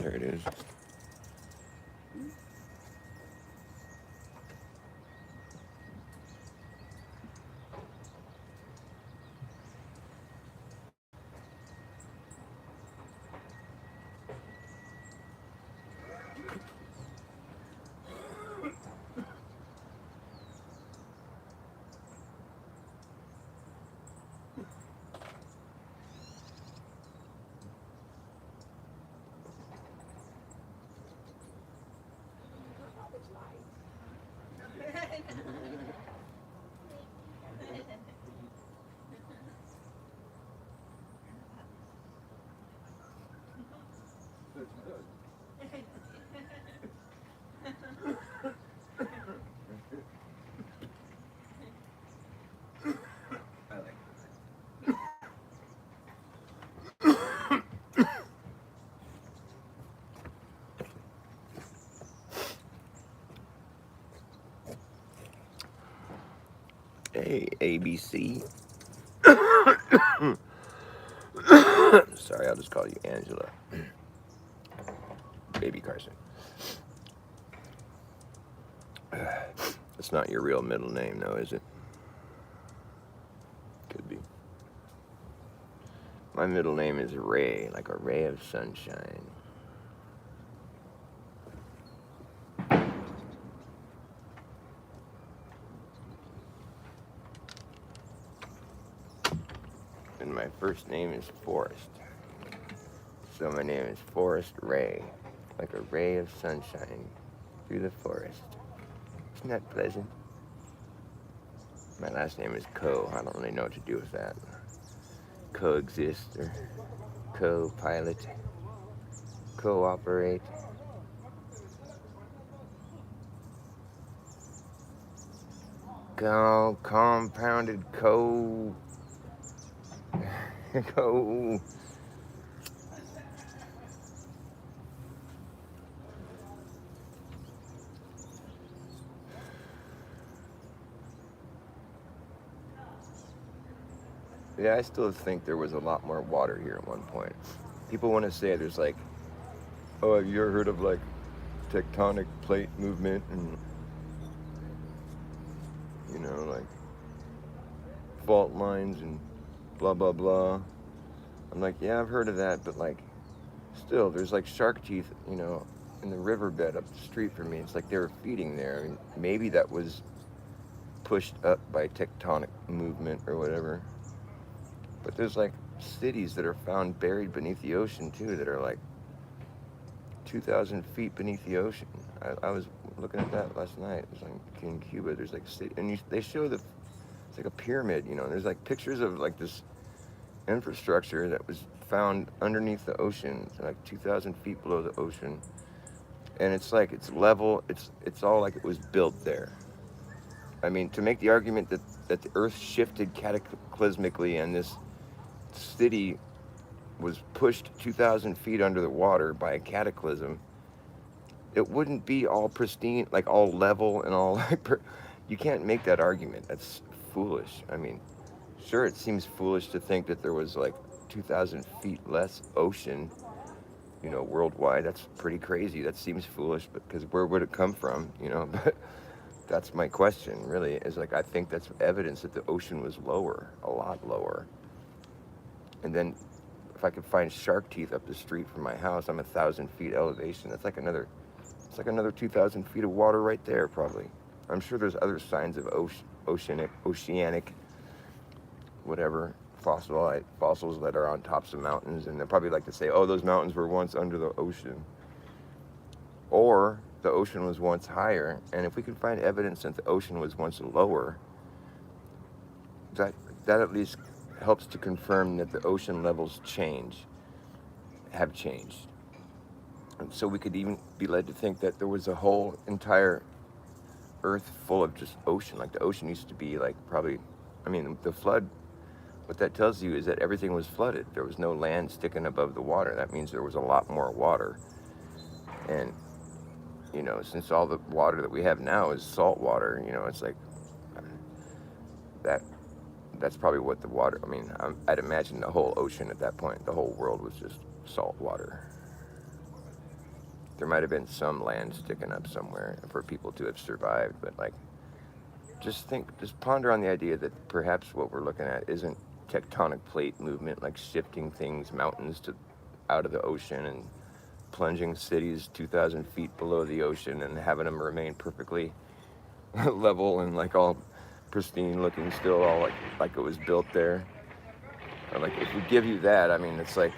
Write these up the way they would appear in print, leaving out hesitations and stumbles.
There it is. Hey, ABC. Sorry, I'll just call you Angela. Baby Carson. It's not your real middle name, though, is it? Could be. My middle name is Ray, like a ray of sunshine. And my first name is Forrest. So my name is Forrest Ray, like a ray of sunshine through the forest. Isn't that pleasant? My last name is Co. I don't really know what to do with that. Coexist or co-pilot, cooperate. Compounded co. Co. Yeah, I still think there was a lot more water here at one point. People want to say there's like, oh, have you ever heard of like tectonic plate movement and, you know, like fault lines and blah, blah, blah. I'm like, yeah, I've heard of that, but like, still, there's like shark teeth, you know, in the riverbed up the street from me. It's like they were feeding there. I mean, maybe that was pushed up by tectonic movement or whatever. But there's like cities that are found buried beneath the ocean too that are like 2,000 feet beneath the ocean. I was looking at that last night. It's like in Cuba. There's like city, and they show it's like a pyramid, you know. And there's like pictures of like this infrastructure that was found underneath the ocean, like 2,000 feet below the ocean. And it's like it's level. It's all like it was built there. I mean, to make the argument that the Earth shifted cataclysmically and this city was pushed 2,000 feet under the water by a cataclysm, it wouldn't be all pristine, like all level and all like. You can't make that argument. That's foolish. I mean, sure, it seems foolish to think that there was like 2,000 feet less ocean, you know, worldwide. That's pretty crazy. That seems foolish, but because where would it come from, you know? But that's my question, really, is like I think that's evidence that the ocean was lower, a lot lower. And then if I could find shark teeth up the street from my house, I'm 1,000 feet elevation. It's like another 2,000 feet of water right there, probably. I'm sure there's other signs of oceanic, whatever, fossils that are on tops of mountains, and they'll probably like to say, oh, those mountains were once under the ocean. Or the ocean was once higher, and if we could find evidence that the ocean was once lower, that at least helps to confirm that the ocean levels have changed. And so we could even be led to think that there was a whole entire Earth full of just ocean. Like the ocean used to be like probably, I mean, the flood, what that tells you is that everything was flooded. There was no land sticking above the water. That means there was a lot more water. And, you know, since all the water that we have now is salt water, you know, it's like that. That's probably what the water, I mean, I'd imagine the whole ocean at that point, the whole world was just salt water. there might have been some land sticking up somewhere for people to have survived, but like, just ponder on the idea that perhaps what we're looking at isn't tectonic plate movement, like shifting things, mountains to out of the ocean and plunging cities 2,000 feet below the ocean and having them remain perfectly level and like all pristine looking still, all like it was built there. Or like if we give you that, I mean, it's like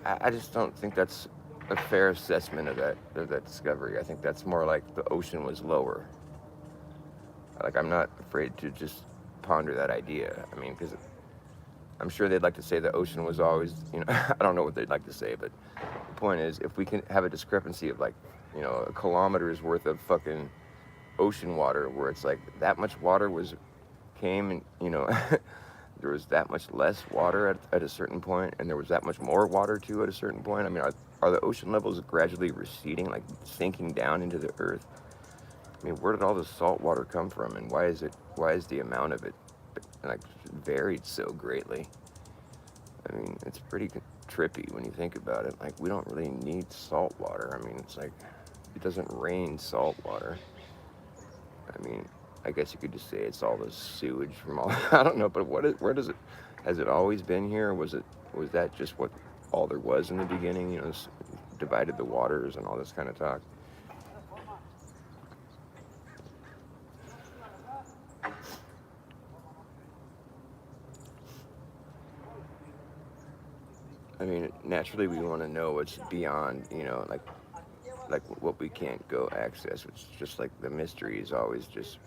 I just don't think that's a fair assessment of that discovery. I think that's more like the ocean was lower. Like I'm not afraid to just ponder that idea. I mean, because I'm sure they'd like to say the ocean was always, I don't know what they'd like to say, but the point is, if we can have a discrepancy of like, a kilometer's worth of fucking ocean water, where it's like that much water came and, there was that much less water at a certain point, and there was that much more water too at a certain point. I mean, are the ocean levels gradually receding, like sinking down into the earth? I mean, where did all the salt water come from, and why is the amount of it like varied so greatly? I mean, it's pretty trippy when you think about it. Like, we don't really need salt water. I mean, it's like it doesn't rain salt water. I mean, I guess you could just say it's all the sewage from all. I don't know, but where does it? Has it always been here? Was that just what all there was in the beginning? Divided the waters and all this kind of talk. I mean, naturally we want to know what's beyond, like what we can't go access, which is just like the mystery is always just,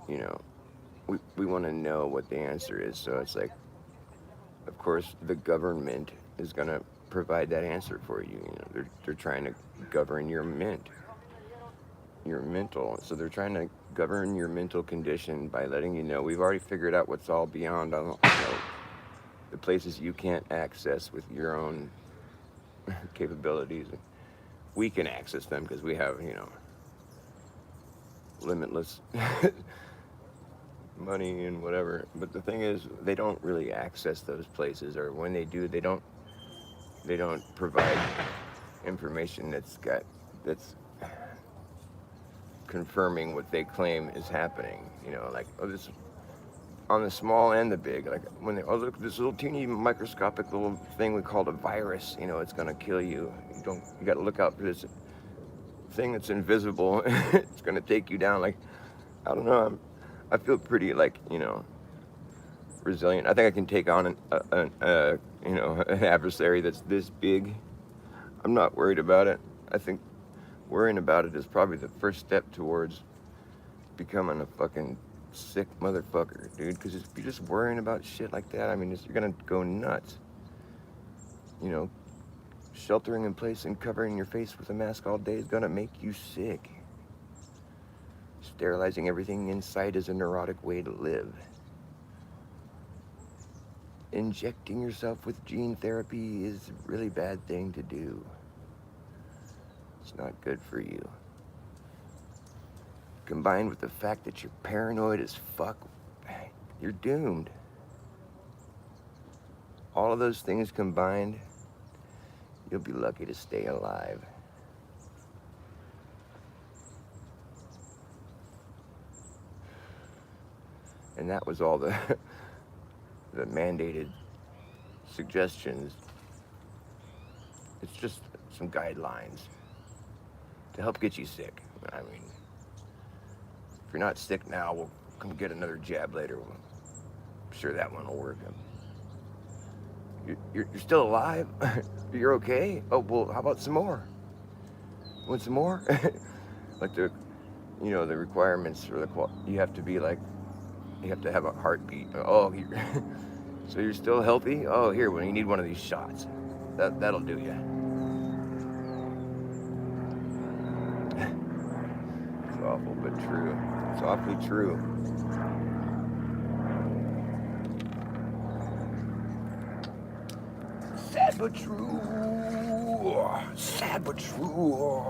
we want to know what the answer is. So it's like, of course, the government is going to provide that answer for you. They're trying to govern your mental. So they're trying to govern your mental condition by letting you know we've already figured out what's all beyond, the places you can't access with your own capabilities. We can access them because we have, limitless money and whatever. But the thing is, they don't really access those places, or when they do, they don't provide information that's confirming what they claim is happening. Like, this on the small and the big. Like when look at this little teeny microscopic little thing we called a virus. It's gonna kill you. You got to look out for this thing that's invisible. It's gonna take you down. Like, I don't know. I feel pretty like resilient. I think I can take on an adversary that's this big. I'm not worried about it. I think worrying about it is probably the first step towards becoming a fucking sick motherfucker, dude. Because if you're just worrying about shit like that, I mean, you're gonna go nuts. Sheltering in place and covering your face with a mask all day is gonna make you sick. Sterilizing everything in sight is a neurotic way to live. Injecting yourself with gene therapy is a really bad thing to do. It's not good for you. Combined with the fact that you're paranoid as fuck, you're doomed. All of those things combined, you'll be lucky to stay alive. And that was all the mandated suggestions. It's just some guidelines to help get you sick. I mean, if you're not sick now, we'll come get another jab later. I'm sure that one will work. You're still alive? You're okay? Oh, well, how about some more? Want some more? Like the requirements for you have to be like, you have to have a heartbeat. Oh, so you're still healthy? Oh, here, well, you need one of these shots. That'll do you. It's awful, but true. It's awfully true. Sad but true. Sad but true.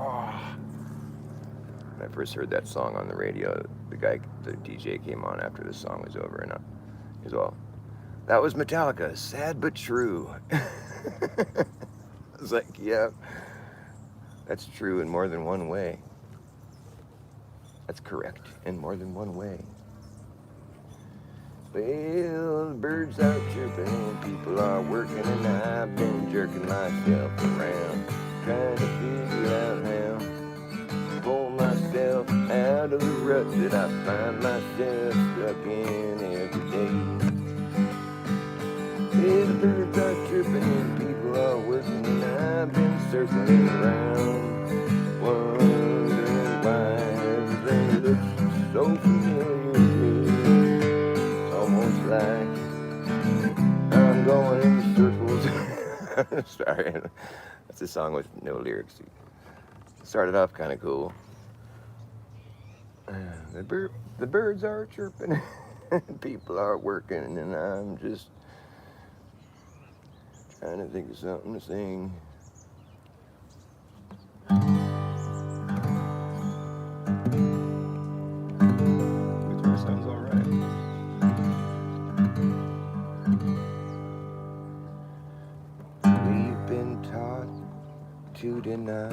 When I first heard that song on the radio, the DJ came on after the song was over, and he goes, "Well, that was Metallica, Sad but True." I was like, yeah, That's true in more than one way. That's correct in more than one way. Well, the birds are chirping, people are working, and I've been jerking myself around, trying to figure out how to pull myself out of the rut that I find myself stuck in every day. Yeah, the birds are chirping, and people are working, and I've been circling around, wondering why everything looks so familiar to me. Almost like I'm going in circles. Sorry, that's a song with no lyrics. Started off kind of cool. The birds are chirping, people are working, and I'm just trying to think of something to sing. Guitar sounds all right. We've been taught to deny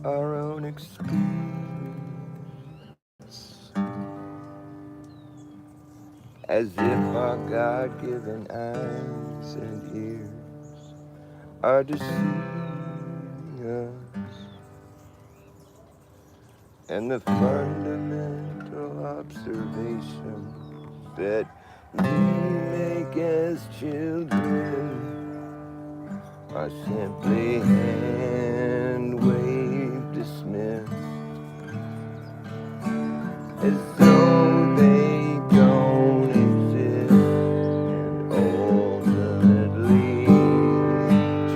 our own experience, as if our God-given eyes and ears are deceiving us, and the fundamental observation that we make as children are simply hand-wave dismissed, as though they don't exist, and ultimately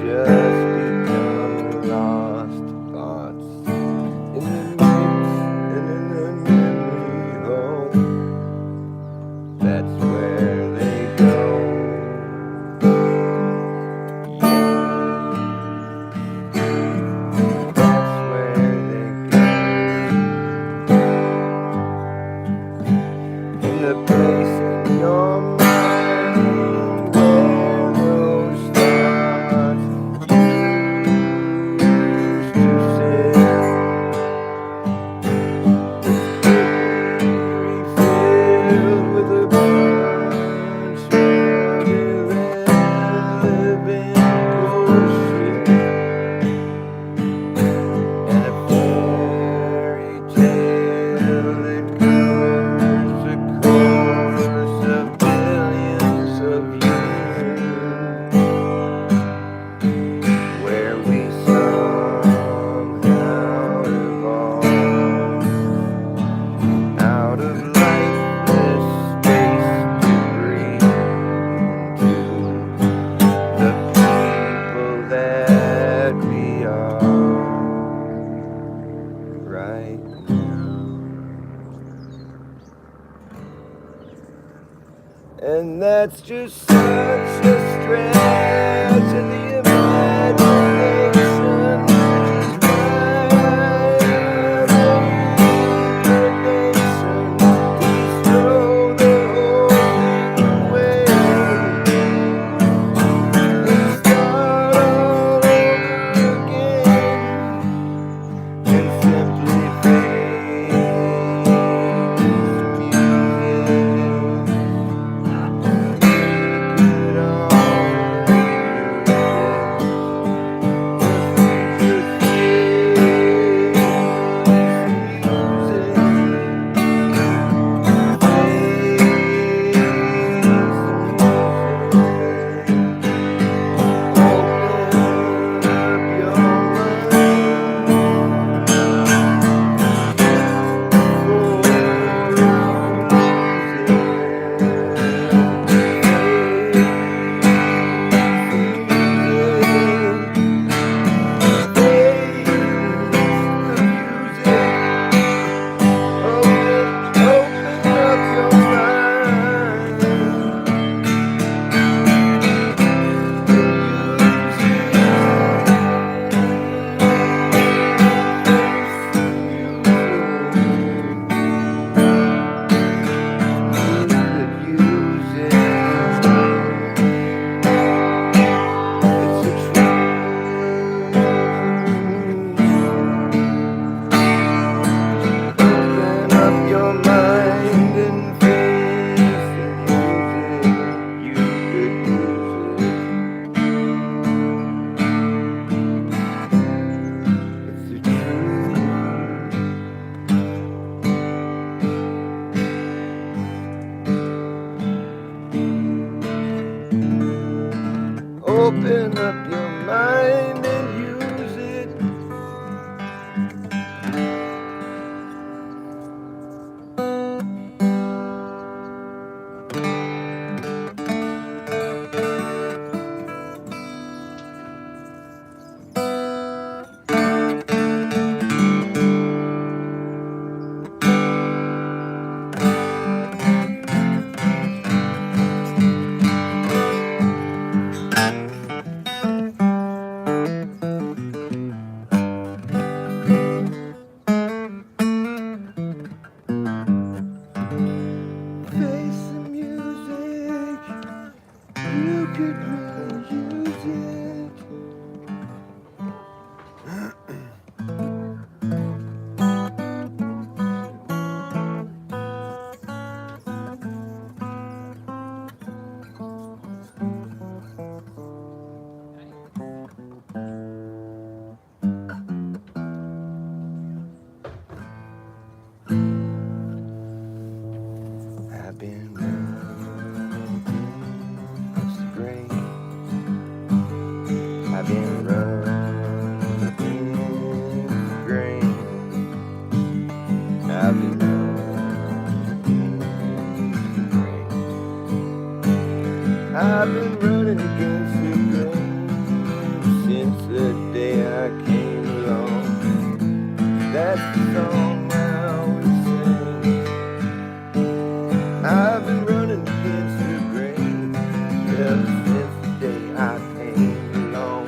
just become lost thoughts in the mix and in the memory hole. That's where they go. That's where they go. In the place in your mind where those thoughts used to sit, refilled with a bunch of irrelevant bullshit and a fairy tale that covers a course of billions of years, where we somehow evolved out of lifeless space debris into the people that we are right now. And that's just such a stretch of the imagination, which is why I inclination. Please throw the whole thing away and start all over again, and simply face the music. Open up your mind and use it. Face the music, you could really use it. I've been running against the grain. I've been running against the grain. I've been running against the grain. I've been running against the grain since the day I came along. That's the song I always sing. I've been running against the grain ever since the day I came along.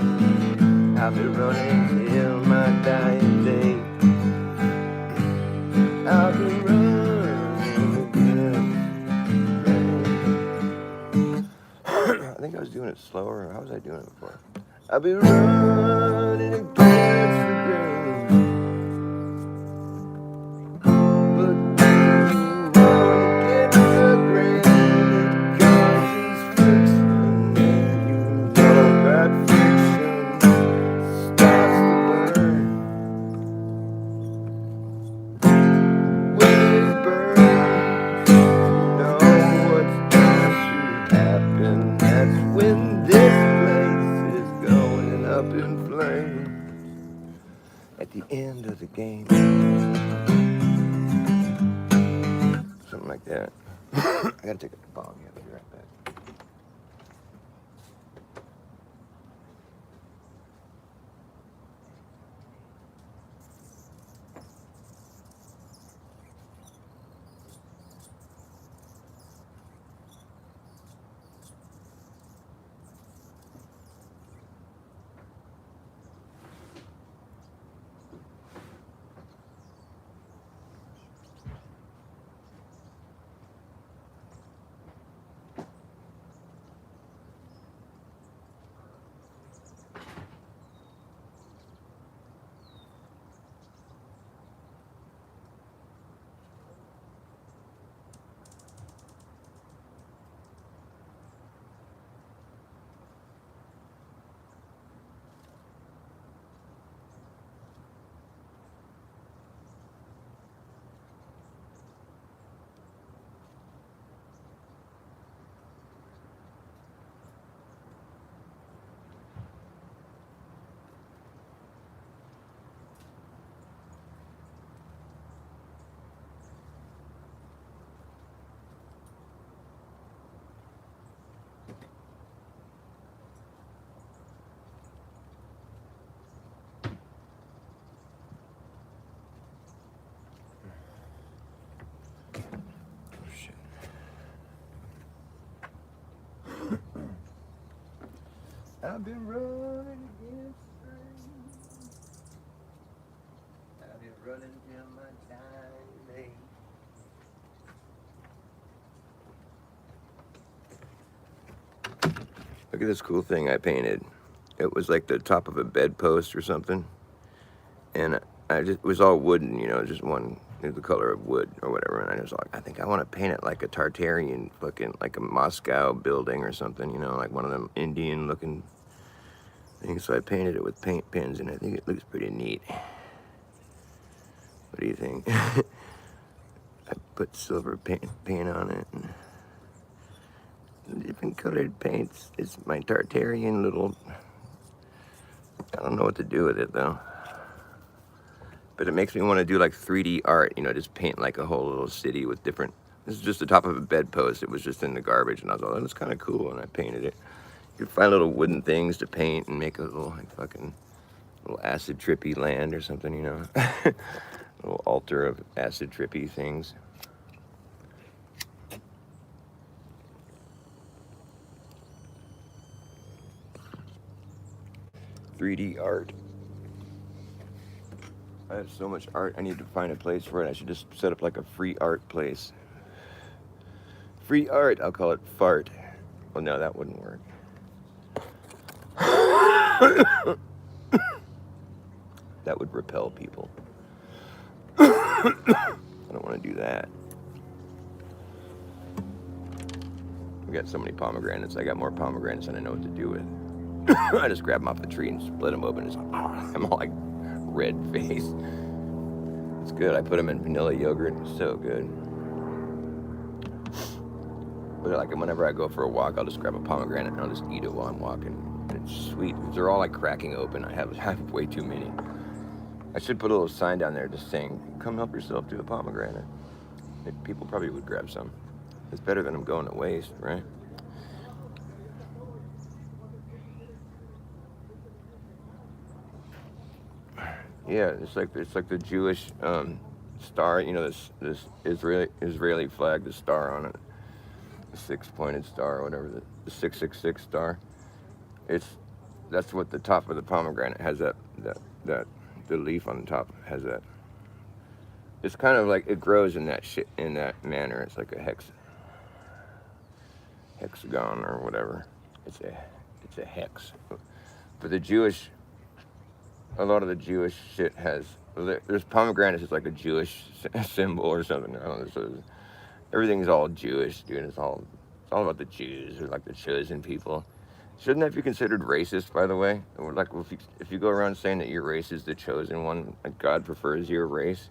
I've been running till my dying day. I've been running against the grain. I think I was doing it slower. How was I doing it before? I've been running against the grain. But do you wanna get the grain? It causes friction, and you know that friction starts to burn. When it burns, you know what's going to happen. That's when this place is going up in flames. At the end of the game. Something like that. I gotta take a bong. Yeah, I'll be right back. I've been running against the rain. I've been running till my dying day. Look at this cool thing I painted. It was like the top of a bedpost or something. And it was all wooden, you know, just one, the color of wood or whatever. And I was like, I think I want to paint it like a Tartarian fucking, like a Moscow building or something, you know, like one of them Indian looking things. So I painted it with paint pens, and I think it looks pretty neat. What do you think? I put silver paint on it. And different colored paints. It's my Tartarian little, I don't know what to do with it though. But it makes me want to do like 3D art, you know, just paint like a whole little city with different, this is just the top of a bedpost. It was just in the garbage and I was like, oh, that's kind of cool, and I painted it. You find little wooden things to paint and make a little like fucking little acid trippy land or something, you know. A little altar of acid trippy things. .3D art. I have so much art, I need to find a place for it. I should just set up like a free art place. Free art, I'll call it Fart. Well, no, that wouldn't work. That would repel people. I don't want to do that. We got so many pomegranates. I got more pomegranates than I know what to do with. I just grab them off the tree and split them open. I'm all like red face. It's good. I put them in vanilla yogurt. It's so good. But like whenever I go for a walk, I'll just grab a pomegranate and I'll just eat it while I'm walking. And it's sweet. They're all like cracking open. I have way too many. I should put a little sign down there just saying, come help yourself to a pomegranate. People probably would grab some. It's better than them going to waste, right? Yeah, it's like the Jewish star, you know, this Israeli flag, the star on it, the six-pointed star or whatever, the 666 star. That's what the top of the pomegranate has, that the leaf on the top has that. It's kind of like it grows in that manner. It's like a hexagon or whatever. It's a hex. But a lot of the Jewish shit has, there's pomegranates. It's like a Jewish symbol or something. I don't know. So everything's all Jewish, dude. It's all about the Jews, or like the chosen people. Shouldn't that be considered racist, by the way? Or like if you go around saying that your race is the chosen one, like God prefers your race,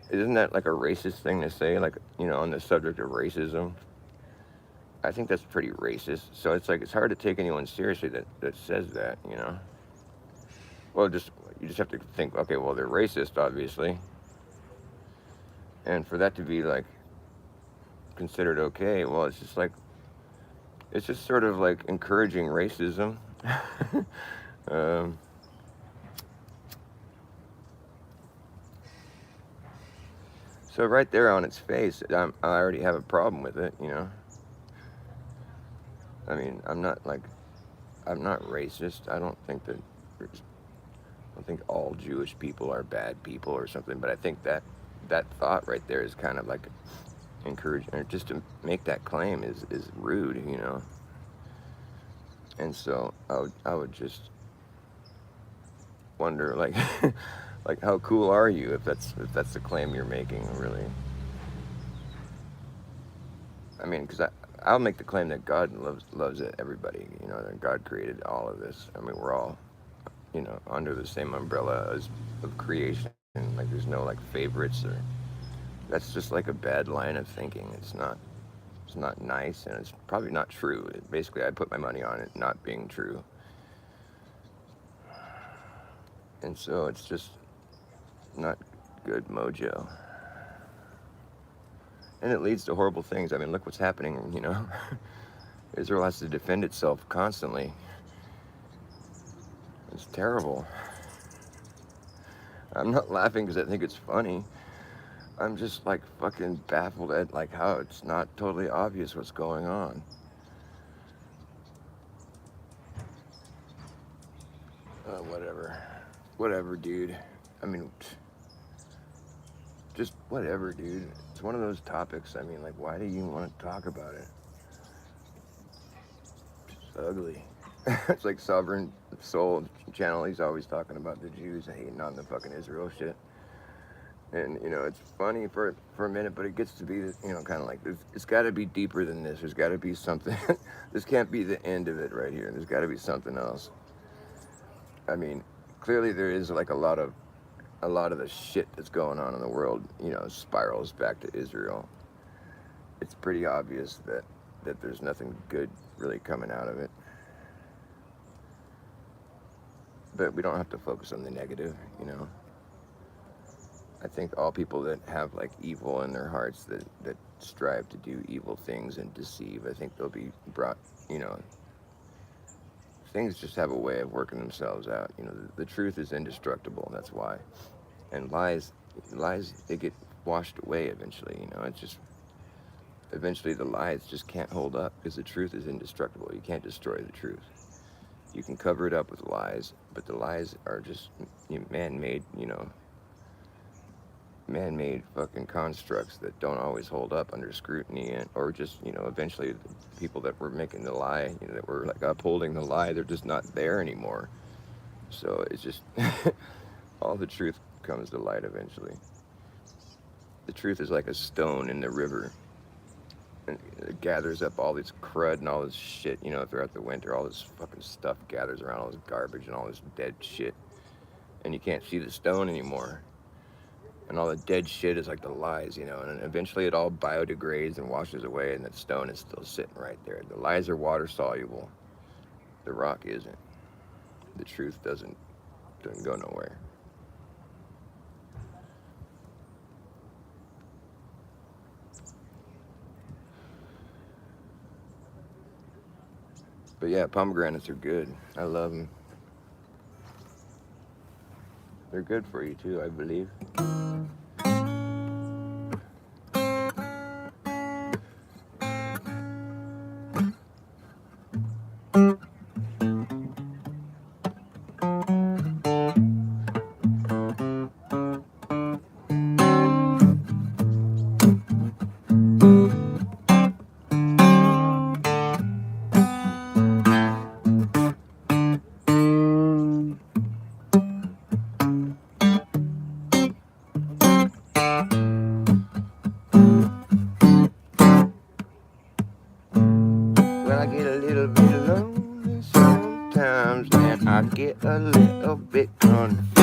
isn't that like a racist thing to say? Like, you know, on the subject of racism, I think that's pretty racist. So it's like it's hard to take anyone seriously that says that, you know. Well, you just have to think, okay, well, they're racist, obviously, and for that to be like considered okay, well, it's just sort of like encouraging racism. So right there on its face, I already have a problem with it, you know. I mean, I'm not racist. I don't think all Jewish people are bad people or something, but I think that thought right there is kind of like encouraging, or just to make that claim is rude, you know. And so I would just wonder, like, like how cool are you if that's the claim you're making, really? I mean, because I'll make the claim that God loves everybody, you know, that God created all of this. I mean, we're all, you know, under the same umbrella of creation. Like, there's no like favorites, or that's just like a bad line of thinking. It's not nice, and it's probably not true. Basically, I put my money on it not being true. And so it's just not good mojo. And it leads to horrible things. I mean, look what's happening, you know. Israel has to defend itself constantly. It's terrible. I'm not laughing because I think it's funny. I'm just like fucking baffled at like how it's not totally obvious what's going on. Whatever, dude. I mean, just whatever, dude. It's one of those topics. I mean, like, why do you want to talk about it? It's ugly. It's like Sovereign Soul channel. He's always talking about the Jews hating on the fucking Israel shit. And, you know, it's funny for a minute, but it gets to be, you know, kind of like, it's got to be deeper than this. There's got to be something. This can't be the end of it right here. There's got to be something else. I mean, clearly there is like a lot of the shit that's going on in the world, you know, spirals back to Israel. It's pretty obvious that that there's nothing good really coming out of it. But we don't have to focus on the negative, you know. I think all people that have like evil in their hearts, that strive to do evil things and deceive, I think they'll be brought, you know, things just have a way of working themselves out. You know, the truth is indestructible, that's why. And lies, they get washed away eventually, you know. It's just, eventually the lies just can't hold up because the truth is indestructible. You can't destroy the truth. You can cover it up with lies, but the lies are just man-made, you know, man-made fucking constructs that don't always hold up under scrutiny, and or just, you know, eventually the people that were making the lie, you know, that were like upholding the lie, they're just not there anymore. So it's just all the truth comes to light eventually. The truth is like a stone in the river, and it gathers up all this crud and all this shit, you know, throughout the winter. All this fucking stuff gathers around, all this garbage and all this dead shit, and you can't see the stone anymore. And all the dead shit is like the lies, you know, and eventually it all biodegrades and washes away, and that stone is still sitting right there. The lies are water soluble. The rock isn't. The truth doesn't go nowhere. But yeah, pomegranates are good. I love them. They're good for you too, I believe. Well, I get a little bit lonely sometimes, and I get a little bit confused.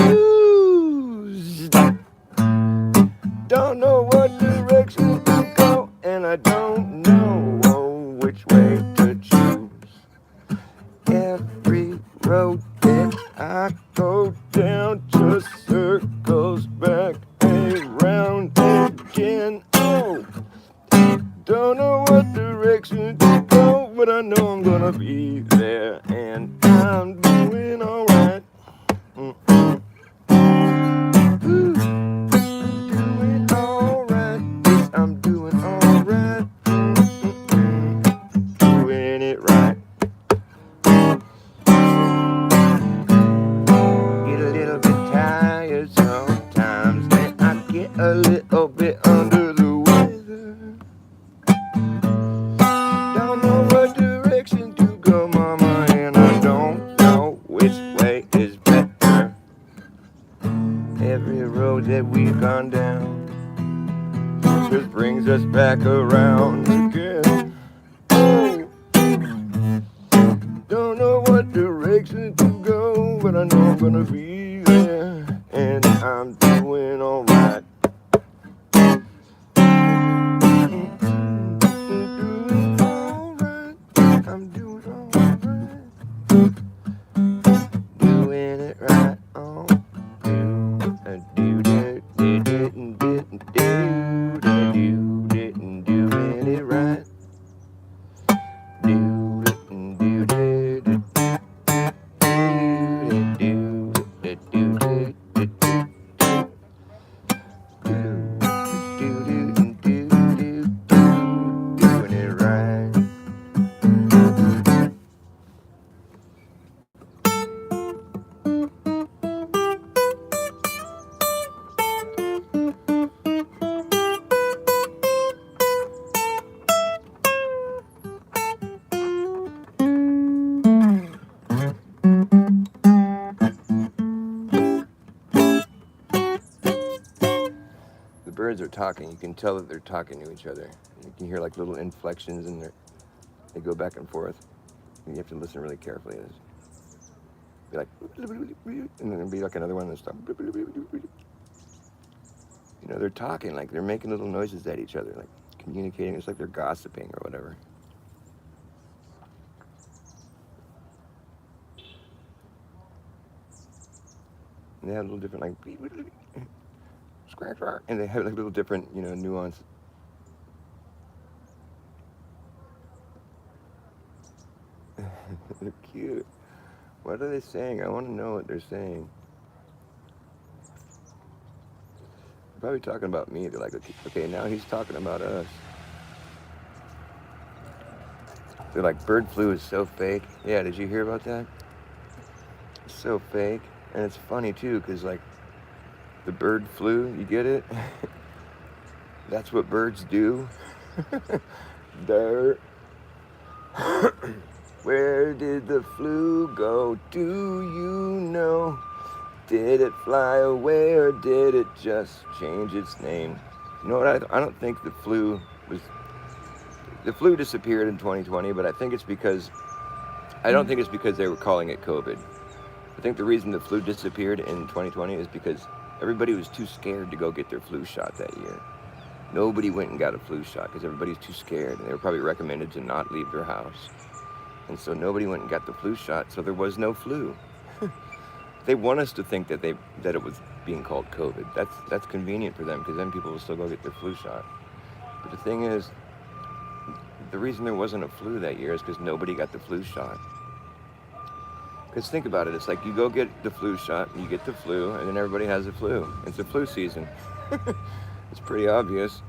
Don't know what direction to go, and I don't know which way to choose. Every road that I go down just circles back around again. Oh, don't know what direction to go, but I know I'm gonna be there, and I'm doing alright. Doing alright, yes, I'm doing alright. Doing it right. Get a little bit tired sometimes, and I get a little bit under the weather. Don't know what direction to go, mama, and I don't know which way is better. Every road that we've gone down just brings us back around again. Oh, don't know what direction to go, but I know I'm gonna be there, and I'm doing alright. Doing alright, I'm doing alright. Doing it right on. Doing it right. Doing it right. The birds are talking. You can tell that they're talking to each other. You can hear like little inflections in there. They go back and forth. And you have to listen really carefully. It'll be like, and then there'll be like another one that's stop. You know, they're talking, like they're making little noises at each other, like communicating. It's like they're gossiping or whatever. And they have a little different like scratch, and they have like little different, you know, nuance. They're cute. What are they saying? I want to know what they're saying. They're probably talking about me. They're like, okay, now he's talking about us. They're like, bird flu is so fake. Yeah, did you hear about that? It's so fake. And it's funny too, because like the bird flu, you get it? That's what birds do. There. Where did the flu go? Do you know? Did it fly away or did it just change its name? You know what? I don't think was the flu disappeared in 2020, but I don't think it's because they were calling it COVID. I think the reason the flu disappeared in 2020 is because everybody was too scared to go get their flu shot that year. Nobody went and got a flu shot because everybody's too scared, and they were probably recommended to not leave their house. And so nobody went and got the flu shot, so there was no flu. They want us to think that it was being called COVID. That's convenient for them because then people will still go get their flu shot. But the thing is, the reason there wasn't a flu that year is because nobody got the flu shot. Because think about it, it's like you go get the flu shot, you get the flu, and then everybody has the flu. It's the flu season. It's pretty obvious.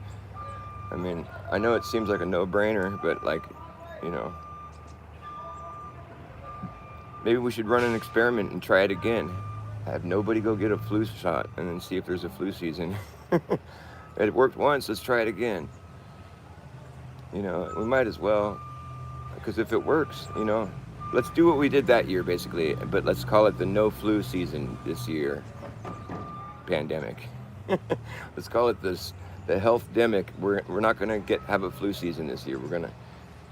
I mean, I know it seems like a no-brainer, but like, you know, maybe we should run an experiment and try it again. Have nobody go get a flu shot and then see if there's a flu season. It worked once, let's try it again. You know, we might as well, because if it works, you know, let's do what we did that year basically, but let's call it the no flu season this year. Pandemic. Let's call it the health demic. We're not gonna have a flu season this year.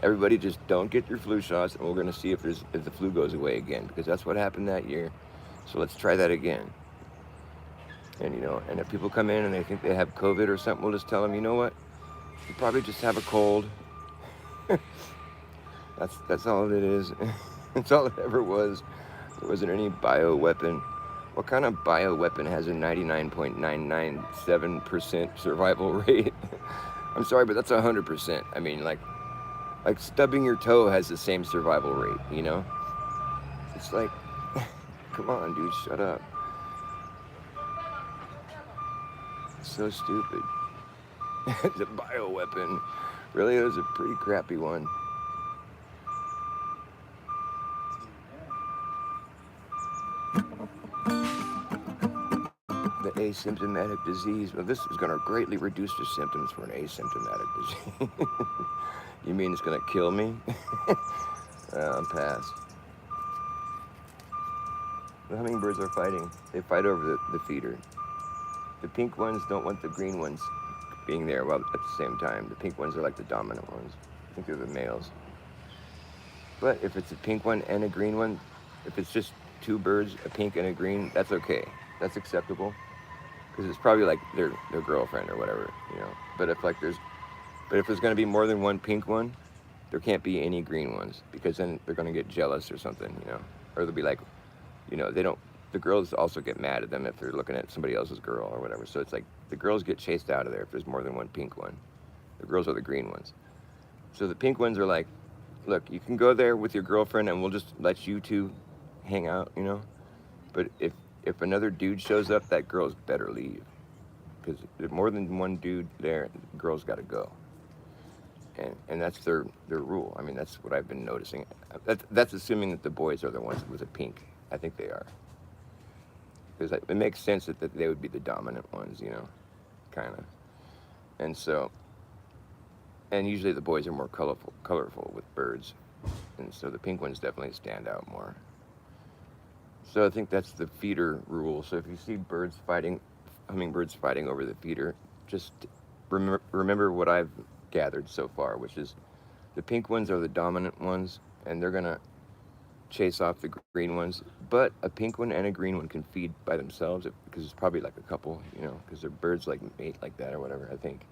Everybody just don't get your flu shots, and we're gonna see if the flu goes away again, because that's what happened that year. So let's try that again. And you know, and if people come in and they think they have COVID or something, we'll just tell them, you know what? You probably just have a cold. That's all it is. That's all it ever was. There wasn't any bioweapon. What kind of bioweapon has a 99.997% survival rate? I'm sorry, but that's 100%. I mean, like stubbing your toe has the same survival rate, you know? It's like, come on, dude, shut up. It's so stupid. It's a bioweapon. Really, it was a pretty crappy one. The asymptomatic disease. Well, this is going to greatly reduce the symptoms for an asymptomatic disease. You mean it's going to kill me? I'm past. The hummingbirds are fighting. They fight over the feeder. The pink ones don't want the green ones being there while at the same time. The pink ones are like the dominant ones. I think they're the males. But if it's a pink one and a green one, if it's just two birds, a pink and a green, that's okay. That's acceptable. Because it's probably like their girlfriend or whatever, you know. But if there's going to be more than one pink one, there can't be any green ones, because then they're going to get jealous or something, you know. Or they'll be like, you know, the girls also get mad at them if they're looking at somebody else's girl or whatever. So it's like the girls get chased out of there if there's more than one pink one. The girls are the green ones. So the pink ones are like, look, you can go there with your girlfriend and we'll just let you two hang out, you know. But if another dude shows up, that girl's better leave, because there's more than one dude there, the girl's got to go. And that's their rule. I mean, that's what I've been noticing. That's assuming that the boys are the ones with the pink. I think they are, because it makes sense that they would be the dominant ones, you know, kind of. And so, and usually the boys are more colorful with birds, and so the pink ones definitely stand out more. So I think that's the feeder rule. So if you see hummingbirds fighting over the feeder, just remember what I've gathered so far, which is the pink ones are the dominant ones, and they're gonna chase off the green ones. But a pink one and a green one can feed by themselves, because it's probably like a couple, you know, because they're birds like mate like that or whatever, I think.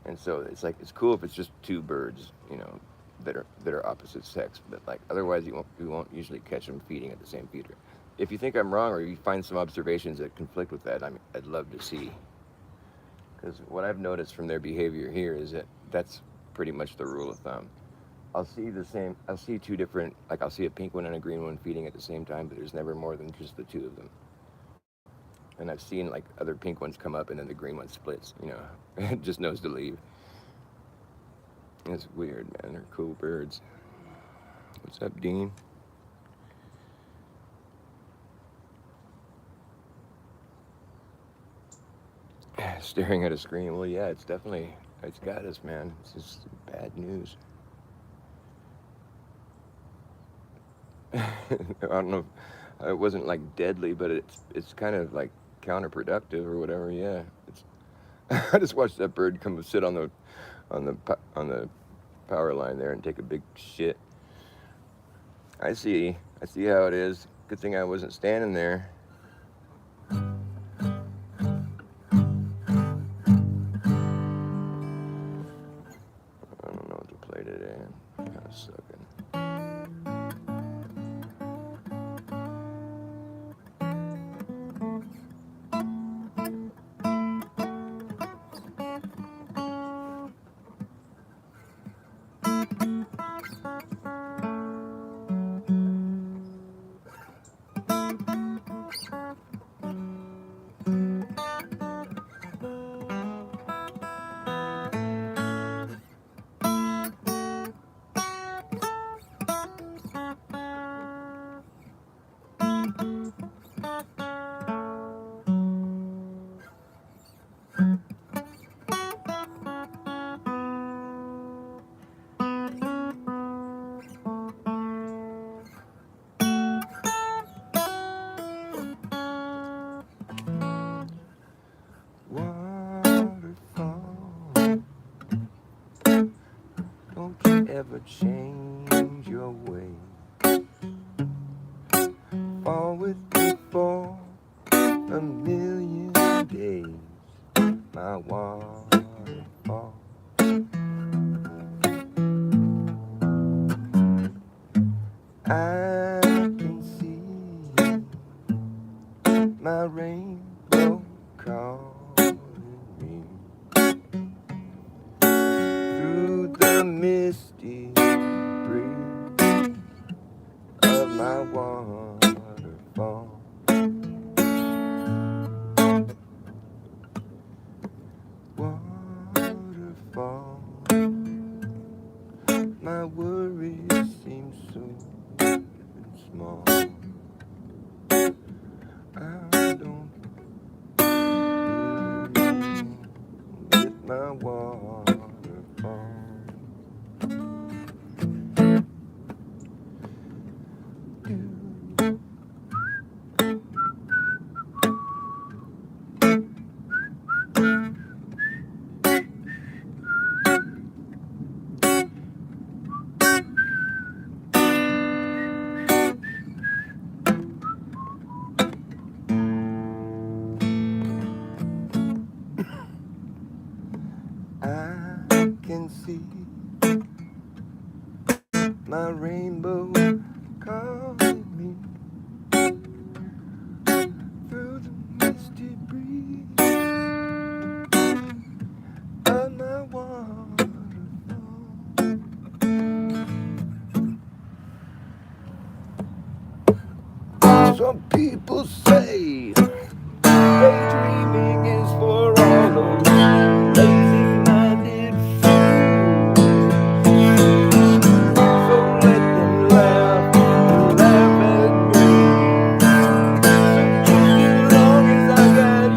And so it's cool if it's just two birds, you know, that are opposite sex, but like otherwise you won't usually catch them feeding at the same feeder. if you think I'm wrong or you find some observations that conflict with that, I'd love to see. Because what I've noticed from their behavior here is that that's pretty much the rule of thumb. I'll see two different, like I'll see a pink one and a green one feeding at the same time, but there's never more than just the two of them. And I've seen like other pink ones come up and then the green one splits, it just knows to leave. It's weird, man. They're cool birds. What's up, Dean? Staring at a screen. Well, yeah, it's got us, man. It's just bad news. I don't know. It wasn't like deadly, but it's kind of like counterproductive or whatever. Yeah, I just watched that bird come sit on the power line there and take a big shit. I see how it is. Good thing I wasn't standing there. I don't know what to play today. I'm kind of sucking. Ever change your way. Fall with me for a million days. My waterfall. I can see my rainbow calling me through the misty breeze of my waterfall. Waterfall. My worries seem so small. I don't with my waterfall. I can see my rainbow calling me through the misty breeze of my waterfall. Some people say daydreaming is for all those lazy-minded fools. So let them laugh at me. Just as long as I got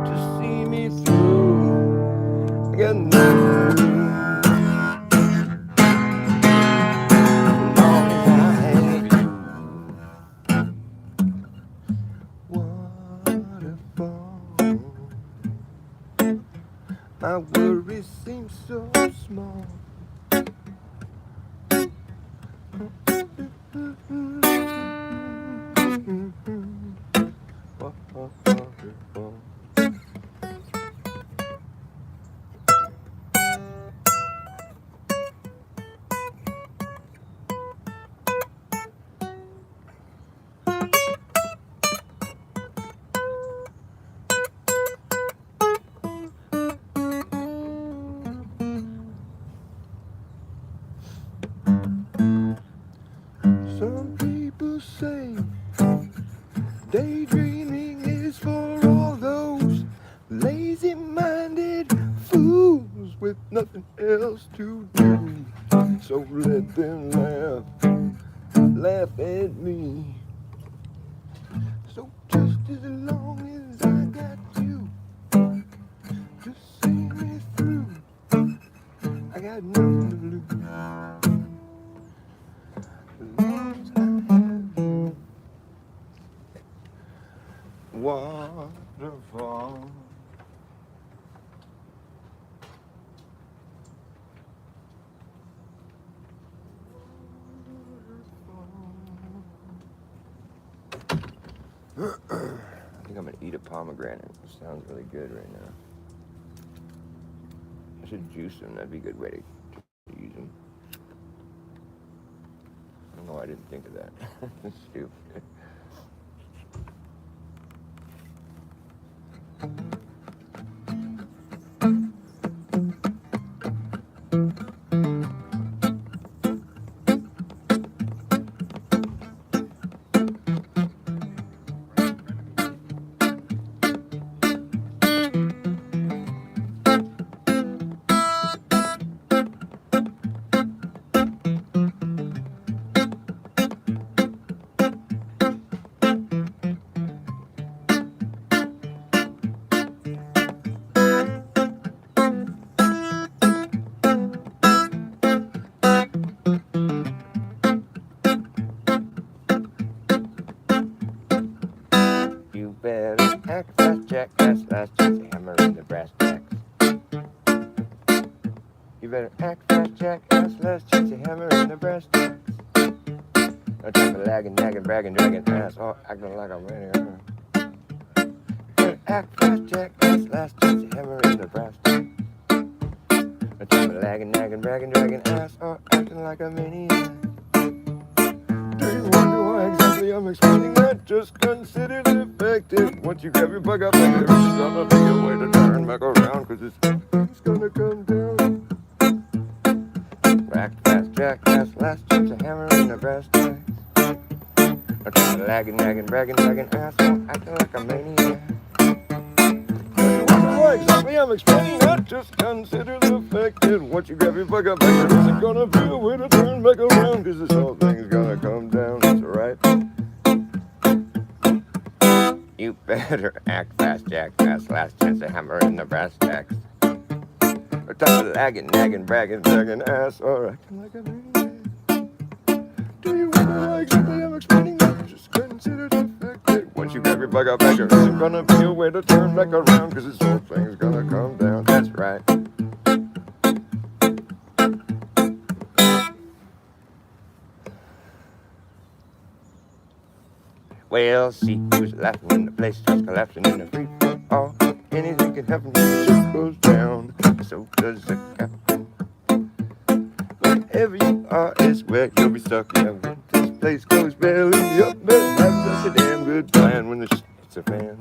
you to see me through, I got nothing. As long as I have you. Waterfall. My worries seem so small. Waterfall. else to do. So let them laugh at me. So just as long as I got you, just see me through. I got nothing to lose. As long as I have you. Waterfall. I think I'm gonna eat a pomegranate. It sounds really good right now. I should juice them. That'd be a good way to use them. I don't know why I didn't think of that. That's stupid. You better act fast, jackass, last chance to hammer in the brass tacks. You better act fast, jackass, last chance to hammer in the brass tacks. No time for lagging, nagging, bragging, dragging ass, all acting like I'm ready. Act fast, jackass, last chance to hammer in the brass tacks. No time for lagging, nagging, bragging, dragging ass, all acting like a maniac. Do you wonder why exactly I'm explaining that? Just consider the fact that once you grab your bug up like there, it's gonna be a way to turn back around, cause it's gonna come down. Act fast, jackass, last chance to hammer in the brass tacks. No time for lagging, nagging, bragging, dragging ass, all acting like a maniac. Do you wonder why exactly I'm explaining that? Just consider the fact that once you grab your bug up like there, it's gonna be a way to turn back around, cause this whole thing's gonna come down, that's right. You better act fast, jackass, last chance to hammer in the brass tacks. No time for lagging, nagging, bragging, dragging ass, or acting like a maniac. Do you wonder why exactly I'm explaining that? Just consider the fact that once you grab your bug up back, there isn't gonna be a way to turn back around, cause this whole thing's gonna come down, that's right. Well, see who's laughing when the place starts collapsing in the free fall. Anything can happen when the ship goes down. So does the captain. Wherever you are is where you'll be stuck. Yeah, when this place goes belly up, better have such a damn good plan when the shit hits a fan.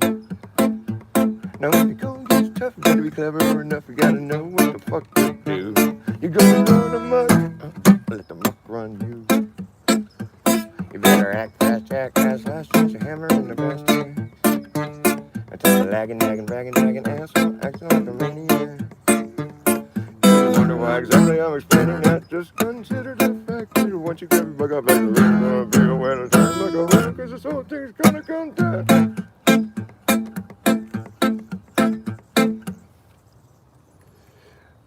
Now when it goes gets tough, you better be clever enough. You gotta know what the fuck to do. You're gonna run amok, let the muck run you. You better act fast, jackass, last chance to hammer in the brass tacks. I tell you, lagging, nagging, bragging, dragging asshole, acting like a maniac. You wonder why exactly I'm explaining that? Just consider the fact that once you grab your bug up, there's gonna be a way to turn back around, cause this whole thing's gonna come down.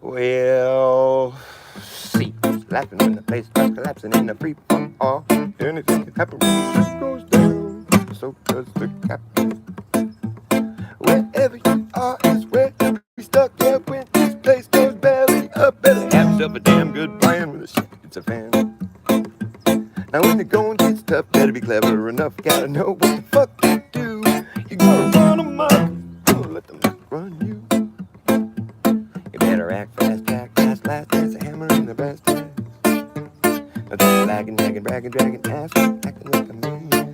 Well, see who's laughing when the place starts collapsing in the free fall. Anything can happen when the ship goes down. So does the captain. Wherever you are is where you'll be stuck. Yeah, when this place goes belly up, better have yourself a damn good plan when the shit hits a fan. Now when the going gets tough, better be clever enough. Gotta know what the fuck to do. You're gonna run amok, gonna let the muck run you. You better act fast, jackass, last chance to hammer in the brass tacks. Now don't lagging, nagging, bragging, dragging ass, acting like a maniac.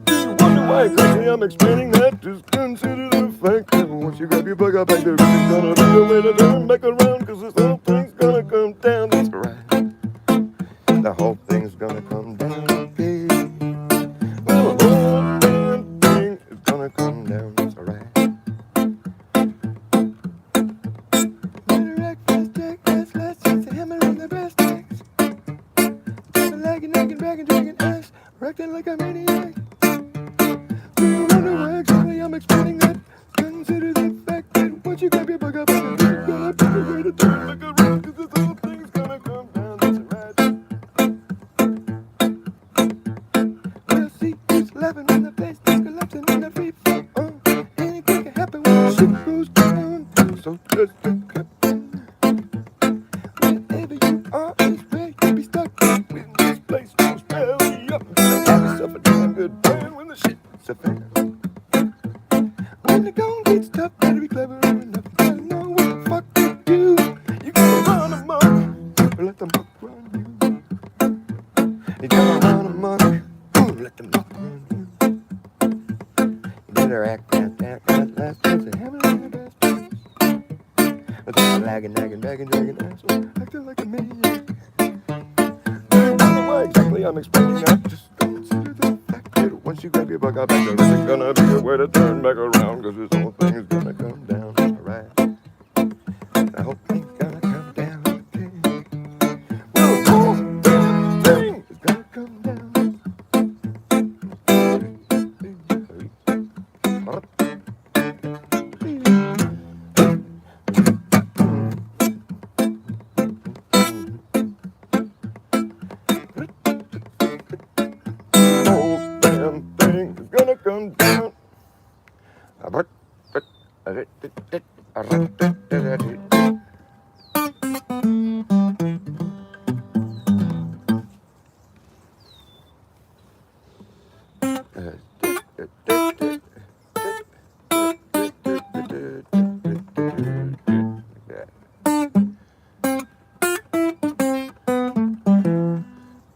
Do you wonder why exactly I'm explaining that? Just consider the fact that once you grab your bug up back there, it's gonna be a way to turn back around, cause this whole thing's gonna come down, that's right. The whole thing's gonna come down, okay. Well, the whole damn thing is gonna come down, that's alright. Better act fast, the brass tacks. Lagging, nagging, bragging, dragging ass, acting like a maniac. Do you wonder why exactly I'm explaining that? Consider the fact that once you grab your bug up, you're gonna be ready to turn back around, 'cause this whole thing's gonna come down. That's right. We'll see who's laughing when the place is collapsing in the free fall. Anything can happen when the shit goes down. So just clap. Wherever you are is where you'll be stuck. When this place goes belly up, have yourself a damn good plan when the shit's a fan. When the going gets tough, better be clever enough. You gotta know what the fuck to do. You gotta run amok, or let the muck run you. You gotta run amok, or let the muck run you. You better act that last place and have it in your best place. Without lagging, nagging, bagging, dragging asshole, acting like a maniac. I don't know why exactly I'm explaining that. Just consider the fact that once you grab your bug up, there isn't gonna be a way to turn back around, 'cause this whole thing is gonna come down. Alright. The whole thing's gonna come down. Okay. Well, the whole damn thing is gonna come down. Come down.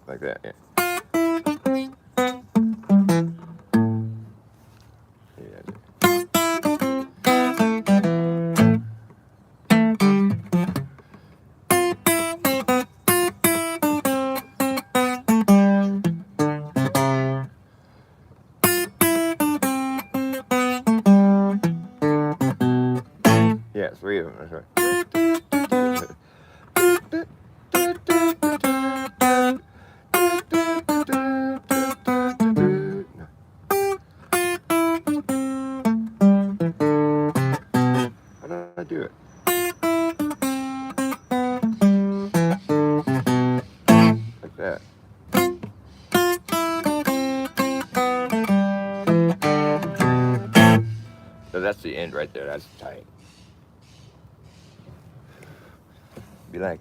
Like that, yeah. Yeah, 3 of them, that's right. How did I do it? Like that. So that's the end right there, that's tight. Be like,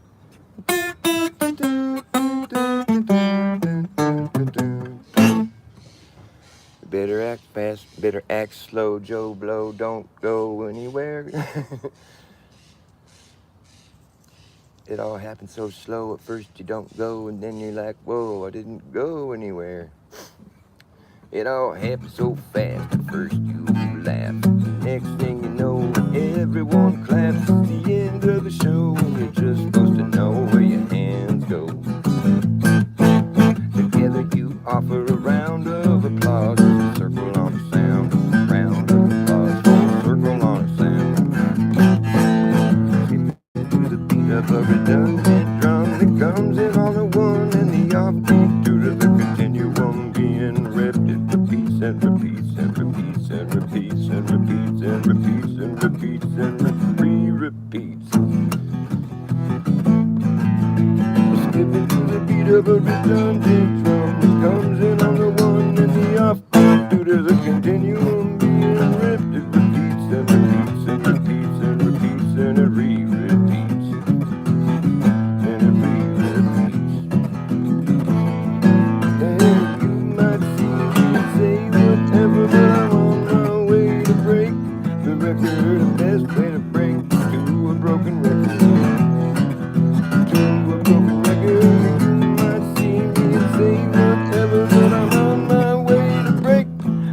better act fast, better act slow, Joe Blow, don't go anywhere. It all happens so slow, at first you don't go, and then you're like, whoa, I didn't go anywhere. It all happens so fast, at first you laugh, next thing you know, everyone claps. It's the end of the show, and you're just supposed to know where your hands go. Together you offer a round of applause, circle on a sound, round of applause, circle on a sound. To the beat of a redundant drum that comes in on the one and the offbeat, due to the continuum being ripped. It repeats and repeats and repeats and repeats and repeats and repeats and repeats and re-repeats. Skipping to the beat of a redundant drum that comes in on the one and the offbeat, due to the continuum being ripped. It repeats and repeats and repeats and repeats and it re-repeats and it re-repeats. And you might see me say whatever, but I'm on my way to break the record. The best way to break to a broken record. To a broken record. You might see me say whatever, but I'm on my way to break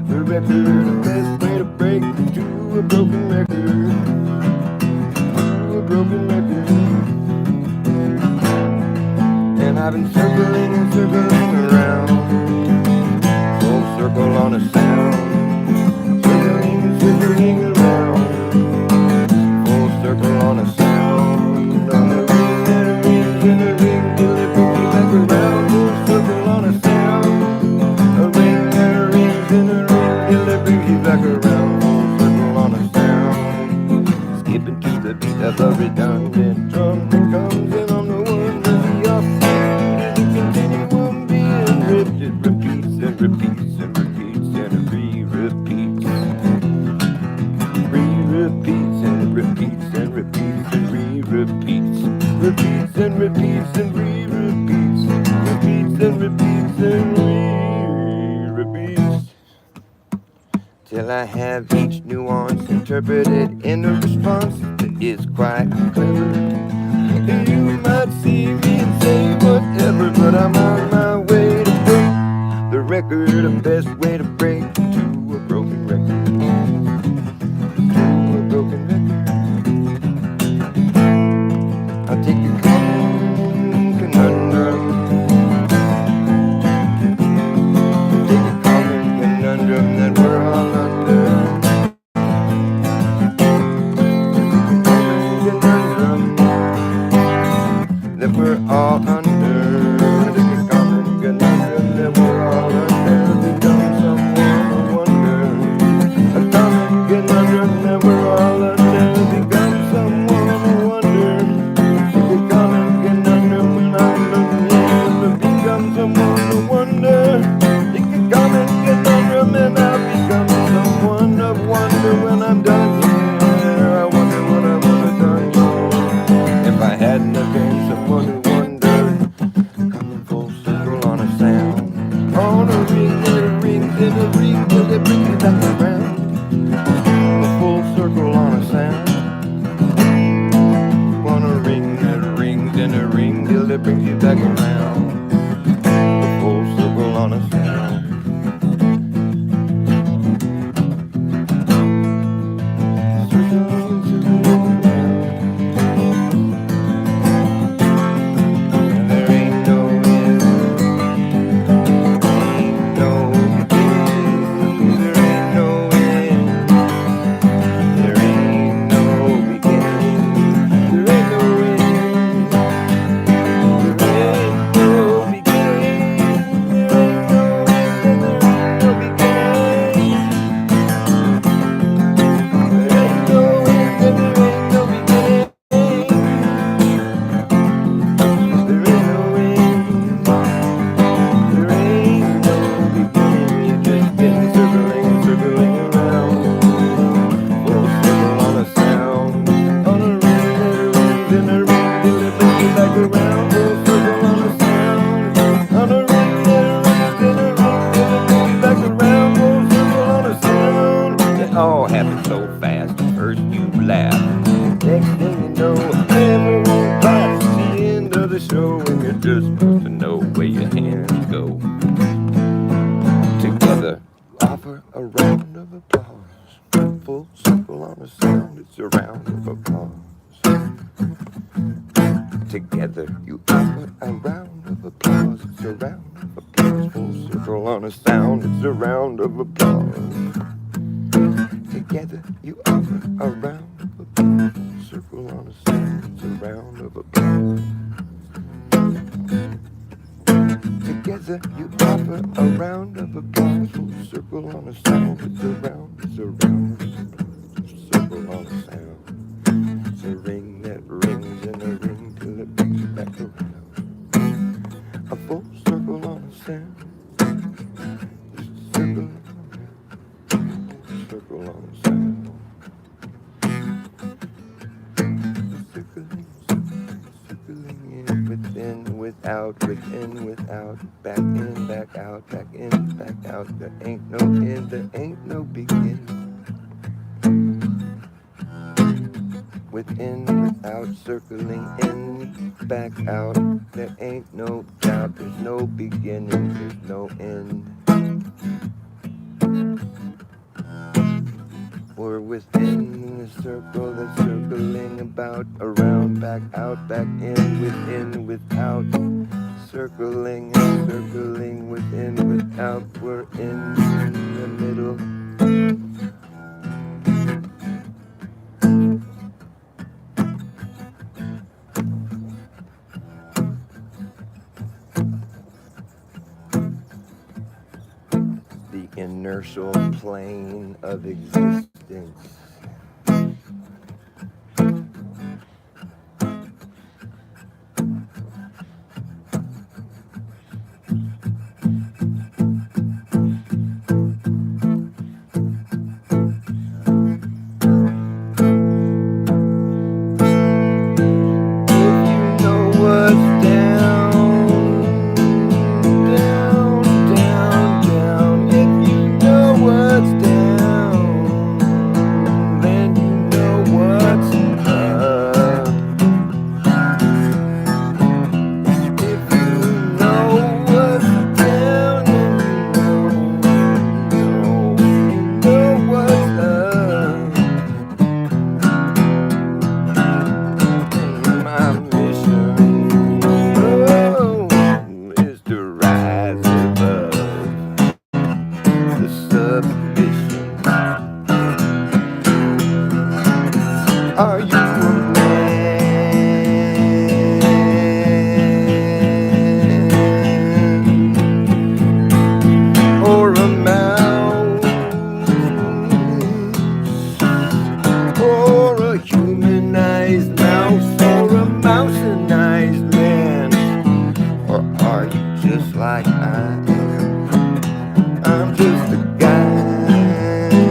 the record. The best way to break to a broken record. To a broken record. And I've been circling and circling around, full circle on a sound. Circling and circling around, full circle on a sound. On the wind and the wind and the wind. Well, I have each nuance interpreted in a response that is quite clever. You might see me and say whatever, but I'm on my way to break the record, the best way to break to a broken record. To a broken record. I'll take a common conundrum. Take a common conundrum that we're all under. That we're all under. Take a common conundrum that we're all under. Become someone to wonder. A common conundrum that we're all under. Become someone to wonder. Take a common conundrum when I'm looking in. Become someone to wonder. Take a common conundrum and I'll become someone of wonder when I'm done here. I wonder what I would have done here if I hadn't have been someone who wondered. Coming full circle on a sound, on a ring that it rings in a ring till it brings me back around. A full circle on a sound, on a ring that rings in a ring till it brings you back around. A full circle on a sound. All happened so fast. First you laugh, next thing you know, everyone claps. The end of the show, and you're just supposed to know where your hands go. Together, offer a round of applause. Full circle on a sound, it's a round of applause. Together, you offer a round of applause. It's a round of applause. Full circle on a sound, it's a round of applause. Together you offer a round of applause. Circle on a sound, it's a round of applause. Together you offer a round of applause. Full circle on a sound, it's a round of applause. Circle on a sound, it's a ring that rings and a ring till it brings you back around. A full circle on a sound, circle. Circle on a sound. Circling, circling in, within, without, within, without, back in, back out, back in, back out. There ain't no end, there ain't no beginning. Within, without, circling in, back out. There ain't no doubt, there's no beginning, there's no end. We're within the circle that's circling about, around, back out, back in, within, without, circling and circling, within, without, we're in the middle. The inertial plane of existence. Down, down, down. If you know what's down. just like I am. I'm just a guy who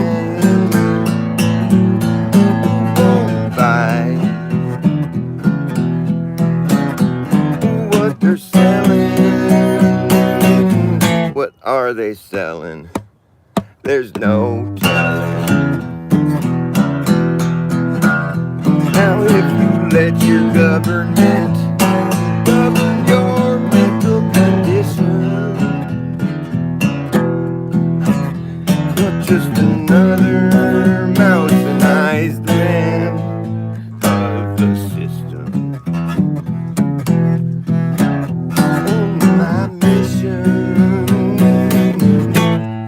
won't buy what they're selling. What are they selling? There's no telling. Now if you let your government govern your mental condition, you're just another mouse-sized man of the system. And my mission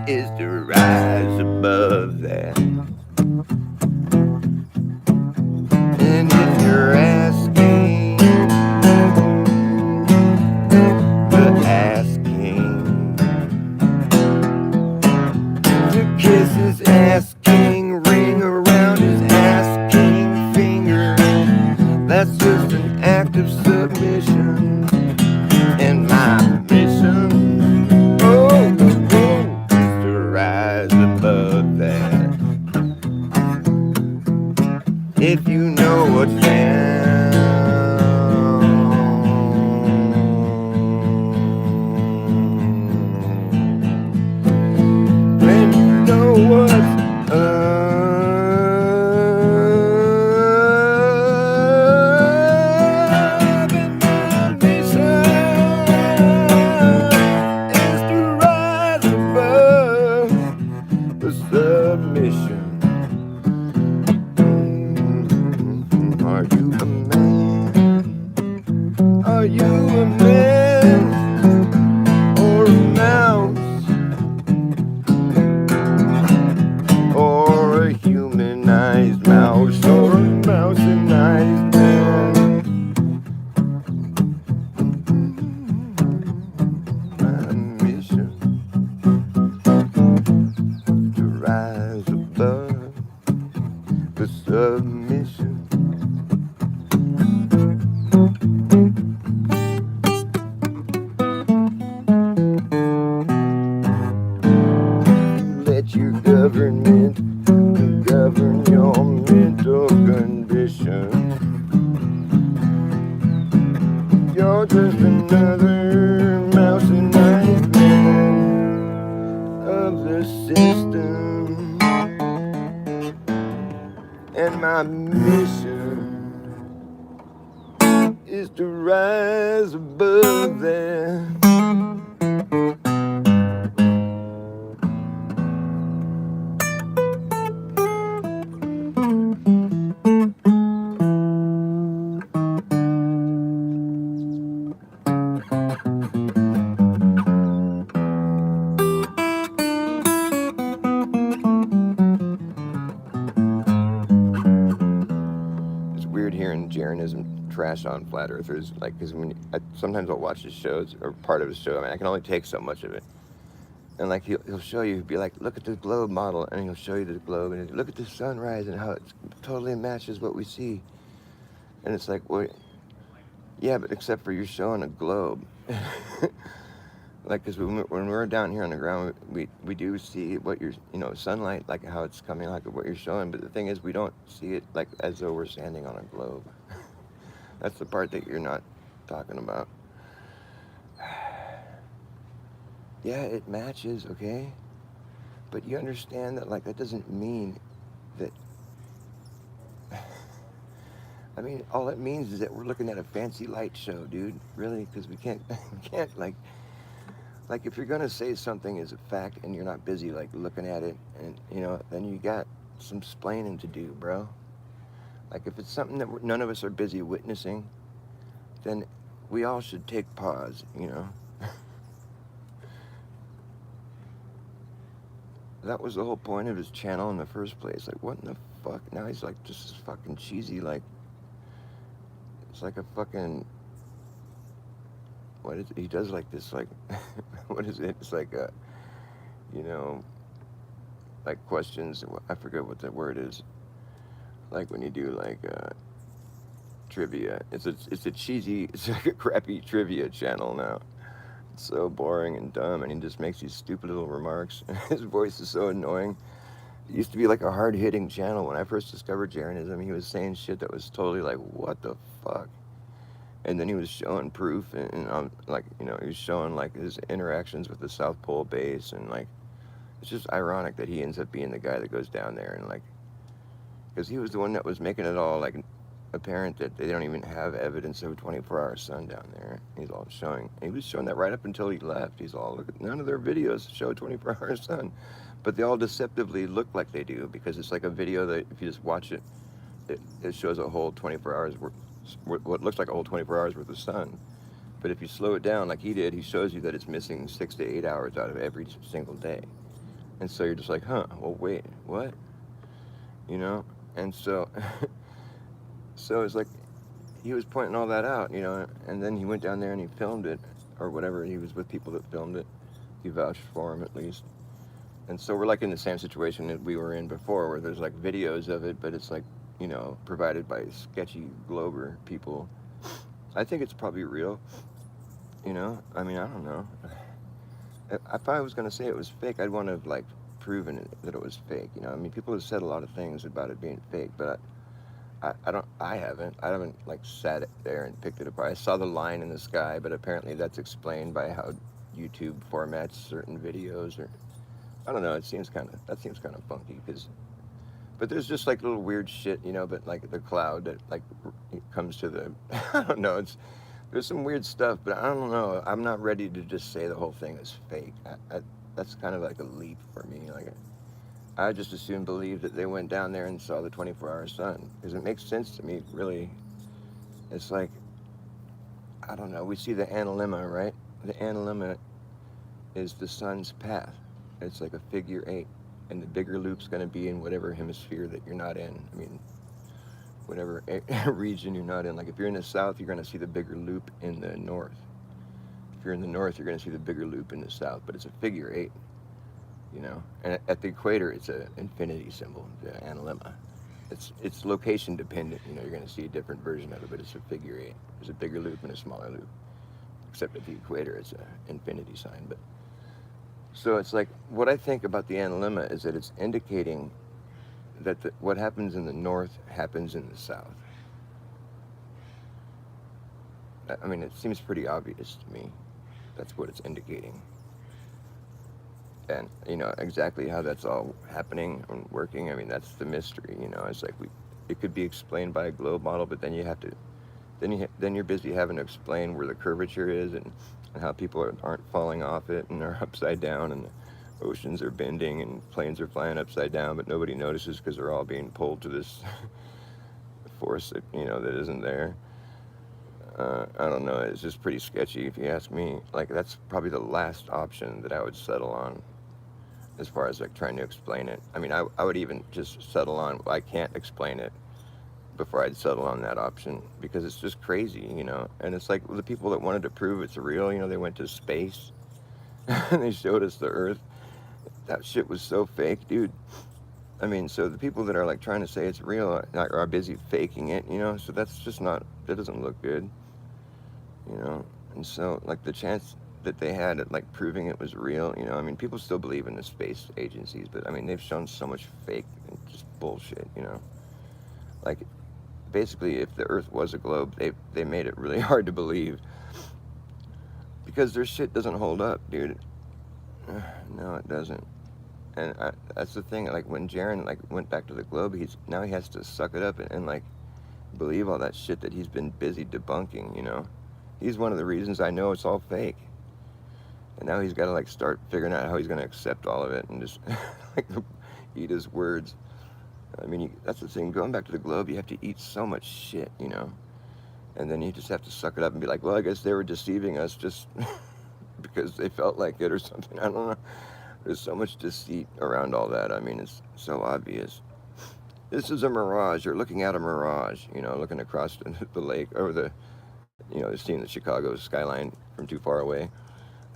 is to rise above that. And if you're asking, to kiss his ass king, ring around his ass king finger, that's just an act of submission. And my mission, is to rise above that. If you know what's down, when you know what's up, and my mission is to rise above the submission. Are you a man? Are you a man or a mouse or a humanized mouse or a mouse-ized man? My mission to rise above the submission. Let your government govern your mental condition. You're just another mouse-sized man of the system. And my mission is to rise above that. Weird hearing Jeranism trash on flat earthers, like, because sometimes I'll watch his shows or part of his show. I mean, I can only take so much of it, and like he'll show you, he'll be like, look at the globe model, and he'll show you the globe, and look at the sunrise and how it totally matches what we see, and it's like, well, yeah, but except for you're showing a globe. Like, because when we're down here on the ground, we do see what you're, sunlight, like how it's coming, like what you're showing. But the thing is, we don't see it like as though we're standing on a globe. That's the part that you're not talking about. Yeah, it matches, okay? But you understand that, like, that doesn't mean that. I mean, all it means is that we're looking at a fancy light show, dude. Really, because we can't, like, if you're gonna say something is a fact and you're not busy, like, looking at it, and, then you got some splaining to do, bro. Like, if it's something that none of us are busy witnessing, then we all should take pause, That was the whole point of his channel in the first place. Like, what in the fuck? Now he's, like, just fucking cheesy, like, it's like a fucking... What is it? He does like this, like, what is it? It's like like questions. I forget what the word is. Like when you do like trivia. It's a cheesy, it's like a crappy trivia channel now. so boring and dumb, and he just makes these stupid little remarks. His voice is so annoying. It used to be like a hard-hitting channel. When I first discovered Jeranism, he was saying shit that was totally like, what the fuck? And then he was showing proof, and like, he was showing like his interactions with the South Pole base, and like, it's just ironic that he ends up being the guy that goes down there and like, because he was the one that was making it all like apparent that they don't even have evidence of a 24-hour sun down there. He was showing that right up until he left. He's all, look, none of their videos show a 24-hour sun, but they all deceptively look like they do, because it's like a video that if you just watch it, it shows a whole 24 hours worth, what looks like a whole 24 hours worth of sun. But if you slow it down like he did, he shows you that it's missing 6 to 8 hours out of every single day. And so you're just like, huh, well, wait, what? And so, so it's like, he was pointing all that out, and then he went down there and he filmed it, or whatever. He was with people that filmed it. He vouched for him, at least. And so we're like in the same situation that we were in before, where there's like videos of it, but it's like, provided by sketchy Glober people. I think it's probably real, I mean, I don't know. If I was going to say it was fake, I'd want to have like proven that it was fake, I mean, people have said a lot of things about it being fake, but I haven't like sat there and picked it apart. I saw the line in the sky, but apparently that's explained by how YouTube formats certain videos, or I don't know. That seems kind of funky, but there's just like little weird shit, but like the cloud that like comes to the, I don't know. There's some weird stuff, but I don't know. I'm not ready to just say the whole thing is fake. That's kind of like a leap for me. Like, I just assume believe that they went down there and saw the 24-hour sun, because it makes sense to me, really. It's like, I don't know, we see the analemma, right? The analemma is the sun's path. It's like a figure 8, and the bigger loop's going to be in whatever hemisphere that you're not in. I mean, whatever region you're not in. Like, if you're in the south, you're going to see the bigger loop in the north. If you're in the north, you're going to see the bigger loop in the south, but it's a figure 8. And at the equator, it's an infinity symbol, the analemma. It's location dependent. You're going to see a different version of it, but it's a figure 8. There's a bigger loop and a smaller loop. Except at the equator, it's an infinity sign. But so it's like, what I think about the analemma is that it's indicating that what happens in the north happens in the south. I mean, it seems pretty obvious to me. That's what it's indicating. And, exactly how that's all happening and working, I mean, that's the mystery, It's like it could be explained by a globe model, but then you have to, then you're busy having to explain where the curvature is, and how people aren't falling off it and are upside down, and the oceans are bending and planes are flying upside down, but nobody notices because they're all being pulled to this force that, that isn't there. I don't know, it's just pretty sketchy if you ask me. Like, that's probably the last option that I would settle on, as far as like trying to explain it. I mean, I would even just settle on, I can't explain it, before I'd settle on that option, because it's just crazy, And it's like, the people that wanted to prove it's real, they went to space and they showed us the Earth. That shit was so fake, dude. I mean, so the people that are like trying to say it's real are busy faking it, So that's just not, that doesn't look good, And so like the chance that they had at like proving it was real, I mean, people still believe in the space agencies, but I mean, they've shown so much fake and just bullshit, Like, basically, if the Earth was a globe, they made it really hard to believe, because their shit doesn't hold up, dude. No, it doesn't. And that's the thing. Like, when Jaren like went back to the globe, he has to suck it up and like believe all that shit that he's been busy debunking. He's one of the reasons I know it's all fake. And now he's got to like start figuring out how he's going to accept all of it and just like eat his words. I mean, that's the thing. Going back to the globe, you have to eat so much shit, And then you just have to suck it up and be like, well, I guess they were deceiving us just because they felt like it or something. I don't know. There's so much deceit around all that. I mean, it's so obvious. This is a mirage. You're looking at a mirage, looking across the lake, or seeing the Chicago skyline from too far away.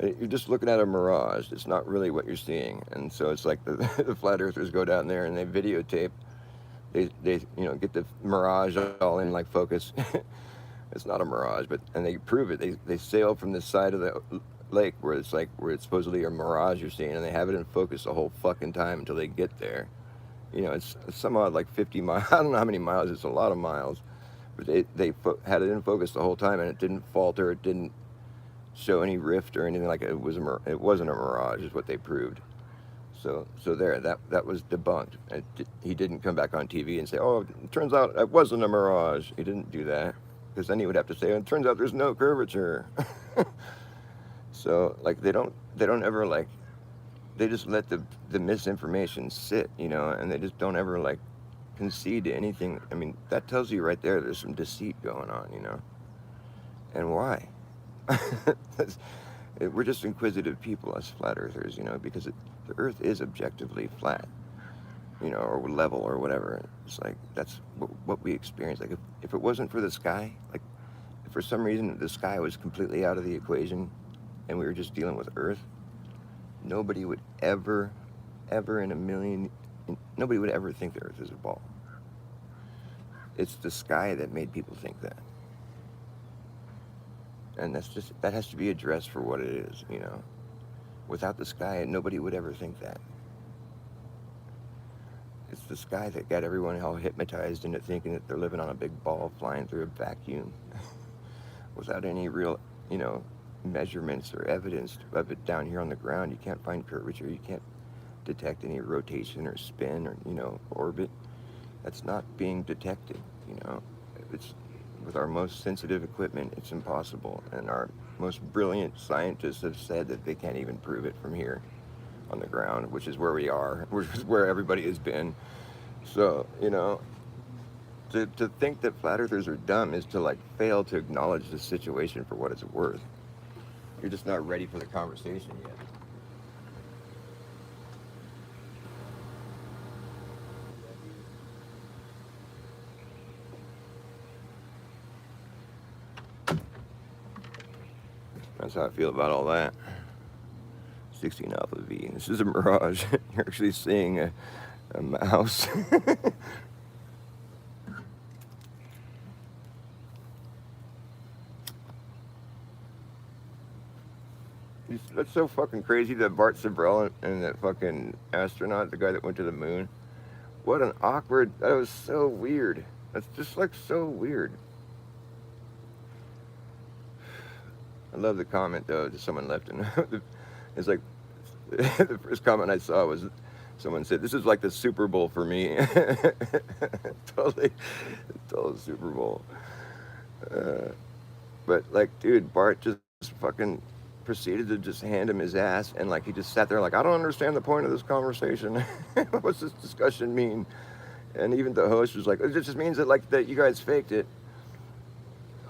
You're just looking at a mirage. It's not really what you're seeing. And so it's like the flat earthers go down there and they videotape. They get the mirage all in like focus. It's not a mirage, and they prove it. They sail from the side of lake where it's like where it's supposedly a mirage you're seeing, and they have it in focus the whole fucking time until they get there. You know, it's some odd like 50 miles. I don't know how many miles. It's a lot of miles, but had it in focus the whole time, and it didn't falter. It didn't show any rift or anything like it. It wasn't a mirage, is what they proved. So there, that was debunked. He didn't come back on TV and say, "Oh, it turns out it wasn't a mirage." He didn't do that, because then he would have to say, "It turns out there's no curvature." So like they don't ever like, they just let the misinformation sit, you know, and they just don't ever like concede to anything. I mean, that tells you right there there's some deceit going on, you know. And why? We're just inquisitive people, us flat earthers, you know, because the earth is objectively flat, you know, or level or whatever. It's like, that's what we experience. Like, if it wasn't for the sky, like, if for some reason the sky was completely out of the equation and we were just dealing with earth, nobody would ever in a million, nobody would ever think the earth is a ball. It's the sky that made people think that. And that has to be addressed for what it is, you know. Without the sky, nobody would ever think that. It's the sky that got everyone all hypnotized into thinking that they're living on a big ball flying through a vacuum without any real, you know, measurements or evidence of it down here on the ground. You can't find curvature. You can't detect any rotation or spin or, you know, orbit. That's not being detected, you know. It's with our most sensitive equipment, it's impossible. And our most brilliant scientists have said that they can't even prove it from here on the ground, which is where we are, which is where everybody has been. So, you know, to think that flat earthers are dumb is to like fail to acknowledge the situation for what it's worth. You're just not ready for the conversation yet. That's how I feel about all that. 16 Alpha V. This is a mirage. You're actually seeing a mouse. That's so fucking crazy that Bart Sibrel and that fucking astronaut, the guy that went to the moon. What an awkward, that was so weird. That's just like so weird. I love the comment though that someone left in. It's like, the first comment I saw was someone said, "This is like the Super Bowl for me." totally Super Bowl. But like, dude, Bart just fucking proceeded to just hand him his ass, and like he just sat there like, "I don't understand the point of this conversation. What's this discussion mean?" And even the host was like, "It just means that like that you guys faked it."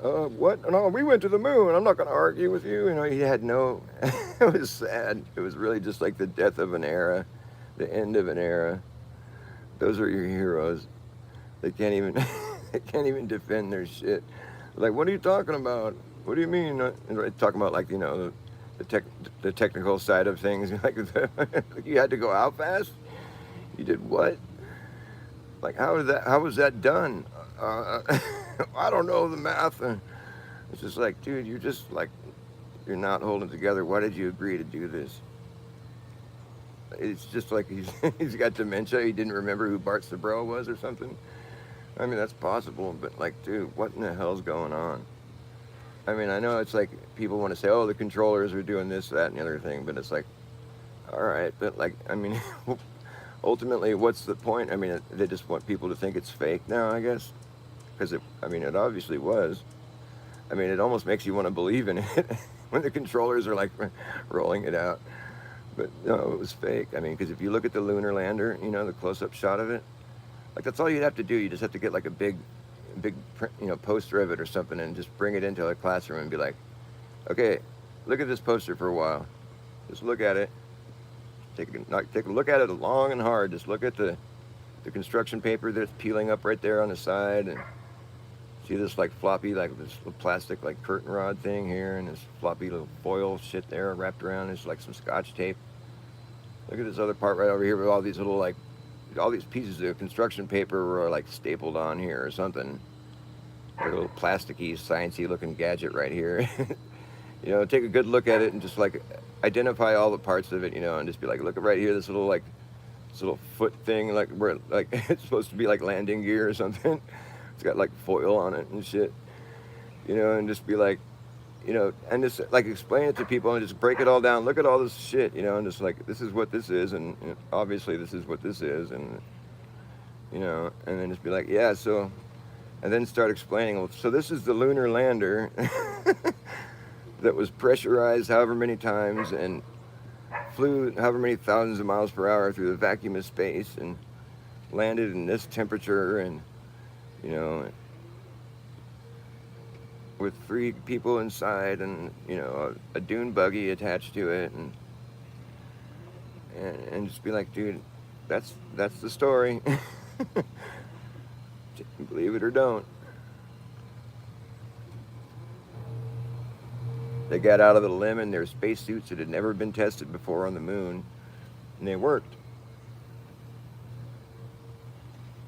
What? No, we went to the moon. I'm not going to argue with you. You know, he had no, it was sad. It was really just like the death of an era, the end of an era. Those are your heroes. They can't even, they can't even defend their shit. Like, what are you talking about? What do you mean? Talking about like, you know, the technical side of things. Like, you had to go out fast? You did what? Like, how was that done? I don't know the math. It's just like, dude, you're just like, you're not holding together. Why did you agree to do this? It's just like he's got dementia. He didn't remember who Bart Sibrel was or something. I mean, that's possible, but like, dude, what in the hell's going on? I mean, I know it's like people want to say, oh, the controllers are doing this, that, and the other thing, but it's like, all right, but like, I mean, ultimately, what's the point? I mean, they just want people to think it's fake now, I guess. Because I mean, it obviously was. I mean, it almost makes you want to believe in it when the controllers are like rolling it out. But no, it was fake. I mean, because if you look at the lunar lander, you know, the close-up shot of it, like that's all you'd have to do. You just have to get like a big, you know, poster of it or something, and just bring it into a classroom and be like, okay, look at this poster for a while. Just look at it. Take a look at it long and hard. Just look at the construction paper that's peeling up right there on the side, and see this like floppy, like this little plastic like curtain rod thing here, and this floppy little foil shit there wrapped around. It's like some Scotch tape. Look at this other part right over here with all these little like, all these pieces of construction paper were like stapled on here or something. Like a little plasticky, sciencey looking gadget right here. You know, take a good look at it and just like identify all the parts of it, you know, and just be like, look right here, this little like this little foot thing, like where like it's supposed to be like landing gear or something. It's got like foil on it and shit, you know, and just be like, you know, and just like explain it to people and just break it all down. Look at all this shit, you know, and just like this is what this is, and you know, obviously this is what this is, and you know, and then just be like, yeah, so, and then start explaining. Well, so this is the lunar lander that was pressurized however many times and flew however many thousands of miles per hour through the vacuum of space and landed in this temperature and you know with 3 people inside and you know a dune buggy attached to it and just be like, dude, that's the story. Believe it or don't. They got out of the LEM in their spacesuits that had never been tested before on the moon, and they worked.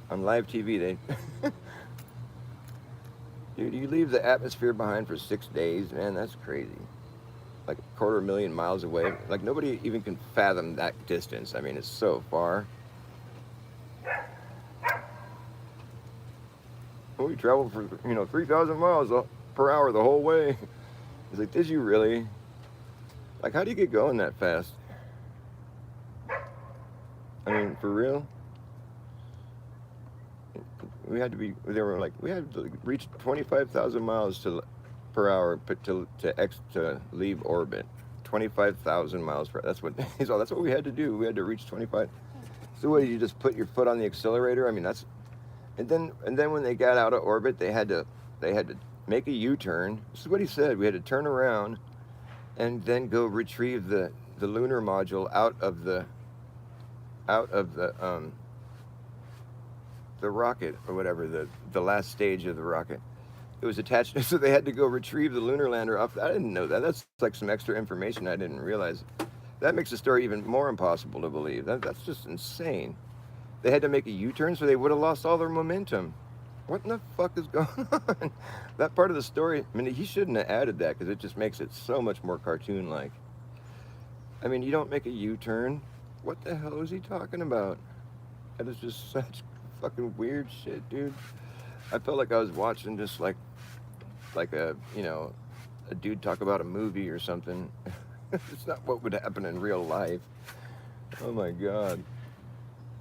On live TV, they... Dude, you leave the atmosphere behind for 6 days, man, that's crazy. Like a 250,000 miles away. Like, nobody even can fathom that distance. I mean, it's so far. We traveled for, you know, 3,000 miles per hour the whole way. He's like, did you really? Like, how do you get going that fast? I mean, for real? We had to be, they were like, we had to reach 25,000 miles per hour to leave orbit. 25,000 miles per hour. That's what, he's all, that's what we had to do. We had to reach 25. So what, you just put your foot on the accelerator? I mean, that's, and then when they got out of orbit, they had to make a U-turn. This is what he said. We had to turn around and then go retrieve the lunar module out of the rocket or whatever, the last stage of the rocket. It was attached, so they had to go retrieve the lunar lander off. I didn't know that. That's like some extra information I didn't realize. That makes the story even more impossible to believe. That's just insane. They had to make a U-turn, so they would have lost all their momentum. What in the fuck is going on? That part of the story, I mean, he shouldn't have added that because it just makes it so much more cartoon-like. I mean, you don't make a U-turn. What the hell is he talking about? That is just such fucking weird shit, dude. I felt like I was watching just like a, you know, a dude talk about a movie or something. It's not what would happen in real life. Oh my God.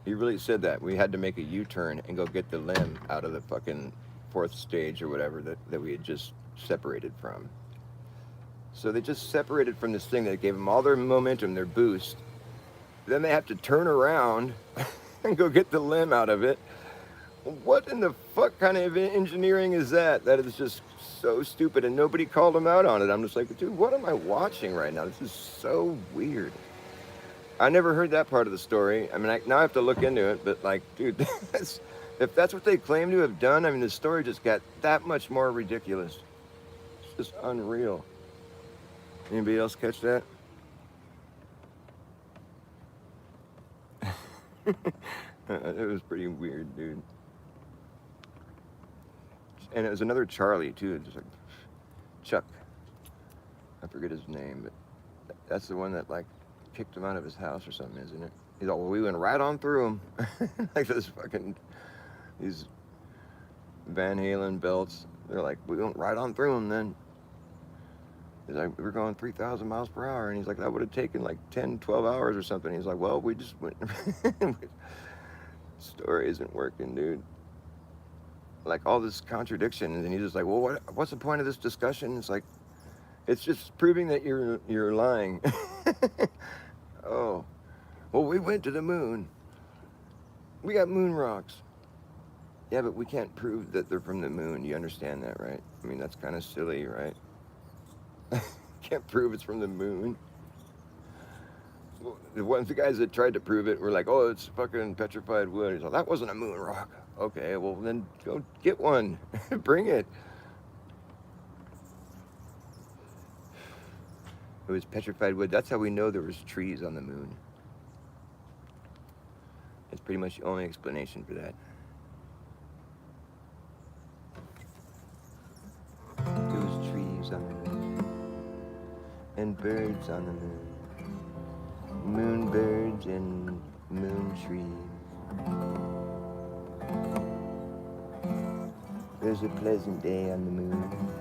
He really said that. We had to make a U-turn and go get the LEM out of the fucking 4th stage or whatever that we had just separated from. So they just separated from this thing that gave them all their momentum, their boost. Then they have to turn around and go get the LEM out of it. What in the fuck kind of engineering is that? That is just so stupid, and nobody called them out on it. I'm just like, dude, what am I watching right now? This is so weird. I never heard that part of the story. I mean, now I have to look into it, but like, dude, if that's what they claim to have done, I mean, the story just got that much more ridiculous. It's just unreal. Anybody else catch that? It was pretty weird, dude. And it was another Charlie, too, just like Chuck. I forget his name, but that's the one that, like, kicked him out of his house or something, isn't it? He's all, well, we went right on through him. Like these Van Halen belts. They're like, we went right on through him then. He's like, we were going 3,000 miles per hour. And he's like, that would have taken like 10, 12 hours or something. He's like, well, we just went. Story isn't working, dude. Like all this contradiction. And he's just like, well, what's the point of this discussion? It's like, it's just proving that you're lying. Oh, well, we went to the moon. We got moon rocks. Yeah, but we can't prove that they're from the moon. You understand that, right? I mean, that's kind of silly, right? Can't prove it's from the moon. Well, the guys that tried to prove it were like, oh, it's fucking petrified wood. He's like, that wasn't a moon rock. Okay, well, then go get one. Bring it. It was petrified wood. That's how we know there was trees on the moon. It's pretty much the only explanation for that. There was trees on the moon. and birds on the moon. Moonbirds and moon trees. There's a pleasant day on the moon.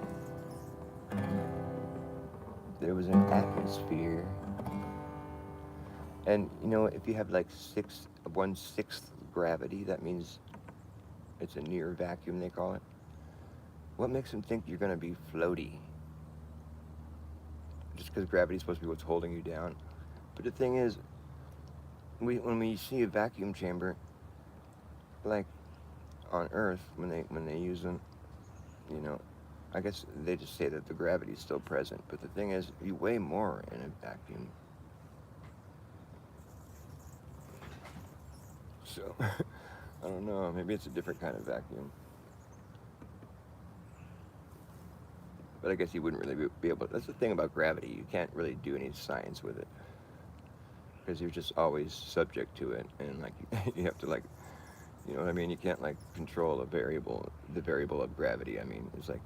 There was an atmosphere. And you know, if you have like 1/6 gravity, that means it's a near vacuum, they call it. What makes them think you're going to be floaty? Just because gravity is supposed to be what's holding you down. But the thing is, when we see a vacuum chamber, like on Earth, when they use them, you know, I guess they just say that the gravity is still present. But the thing is, you weigh more in a vacuum. So, I don't know, maybe it's a different kind of vacuum. But I guess you wouldn't really be able to. That's the thing about gravity. You can't really do any science with it. Because you're just always subject to it. And, like, you have to, like, you know what I mean? You can't, like, control the variable of gravity. I mean, it's like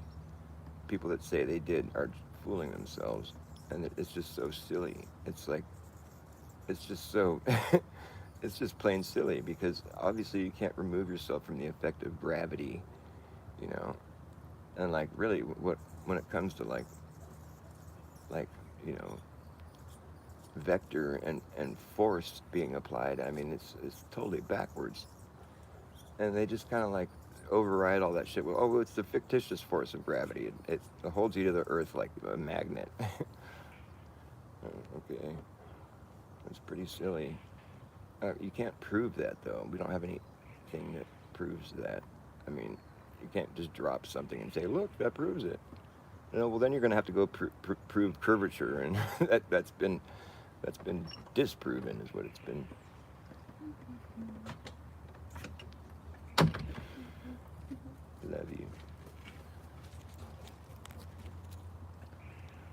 people that say they did are fooling themselves. And it's just so silly. It's like, it's just so, it's just plain silly. Because obviously you can't remove yourself from the effect of gravity, you know? And, like, really, when it comes to, like, you know, vector and force being applied, I mean, it's totally backwards. And they just kind of, like, override all that shit. Well, oh, it's the fictitious force of gravity. It holds you to the earth like a magnet. Okay. That's pretty silly. You can't prove that, though. We don't have anything that proves that. I mean, you can't just drop something and say, look, that proves it. You know, well, then you're going to have to go prove curvature, and that's been disproven, is what it's been. Love you.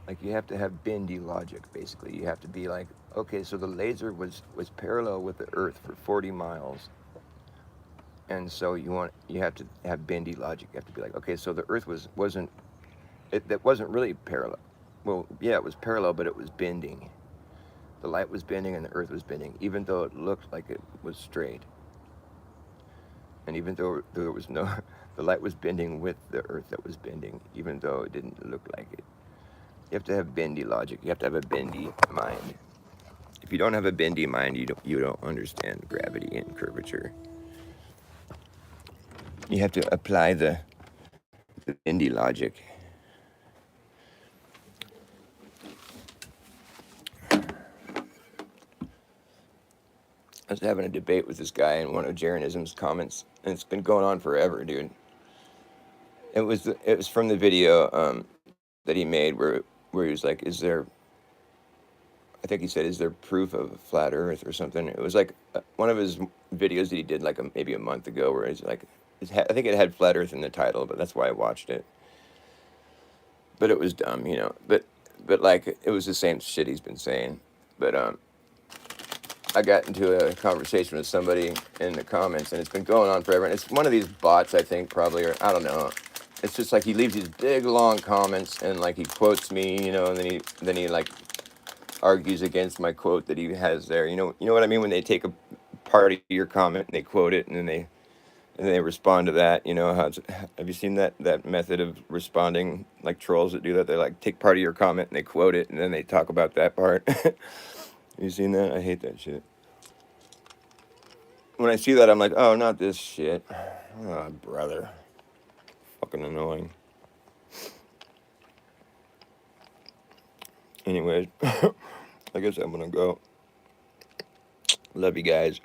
Like, you have to have bendy logic, basically. You have to be like, okay, so the laser was parallel with the Earth for 40 miles. And so you have to have bendy logic. You have to be like, okay, so the Earth wasn't really parallel. Well, yeah, it was parallel, but it was bending. The light was bending and the Earth was bending, even though it looked like it was straight. And even though there was no, the light was bending with the Earth that was bending, even though it didn't look like it. You have to have bendy logic. You have to have a bendy mind. If you don't have a bendy mind, you don't understand gravity and curvature. You have to apply the bendy logic. I was having a debate with this guy in one of Jeranism's comments, and it's been going on forever, dude. It was from the video that he made where he was like, "Is there?" I think he said, "Is there proof of a flat Earth or something?" It was like one of his videos that he did like maybe a month ago, where he's like, I think it had flat Earth in the title, but that's why I watched it. But it was dumb, you know. But like it was the same shit he's been saying. But I got into a conversation with somebody in the comments, and it's been going on forever. And it's one of these bots, I think, probably, or I don't know. It's just like he leaves these big long comments, and like he quotes me, you know, and then he like argues against my quote that he has there. You know what I mean? When they take a part of your comment and they quote it, and then they respond to that. You know, have you seen that method of responding, like trolls that do that? They like take part of your comment and they quote it, and then they talk about that part. You seen that? I hate that shit. When I see that, I'm like, oh, not this shit. Oh, brother. Fucking annoying. Anyways, I guess I'm gonna go. Love you guys.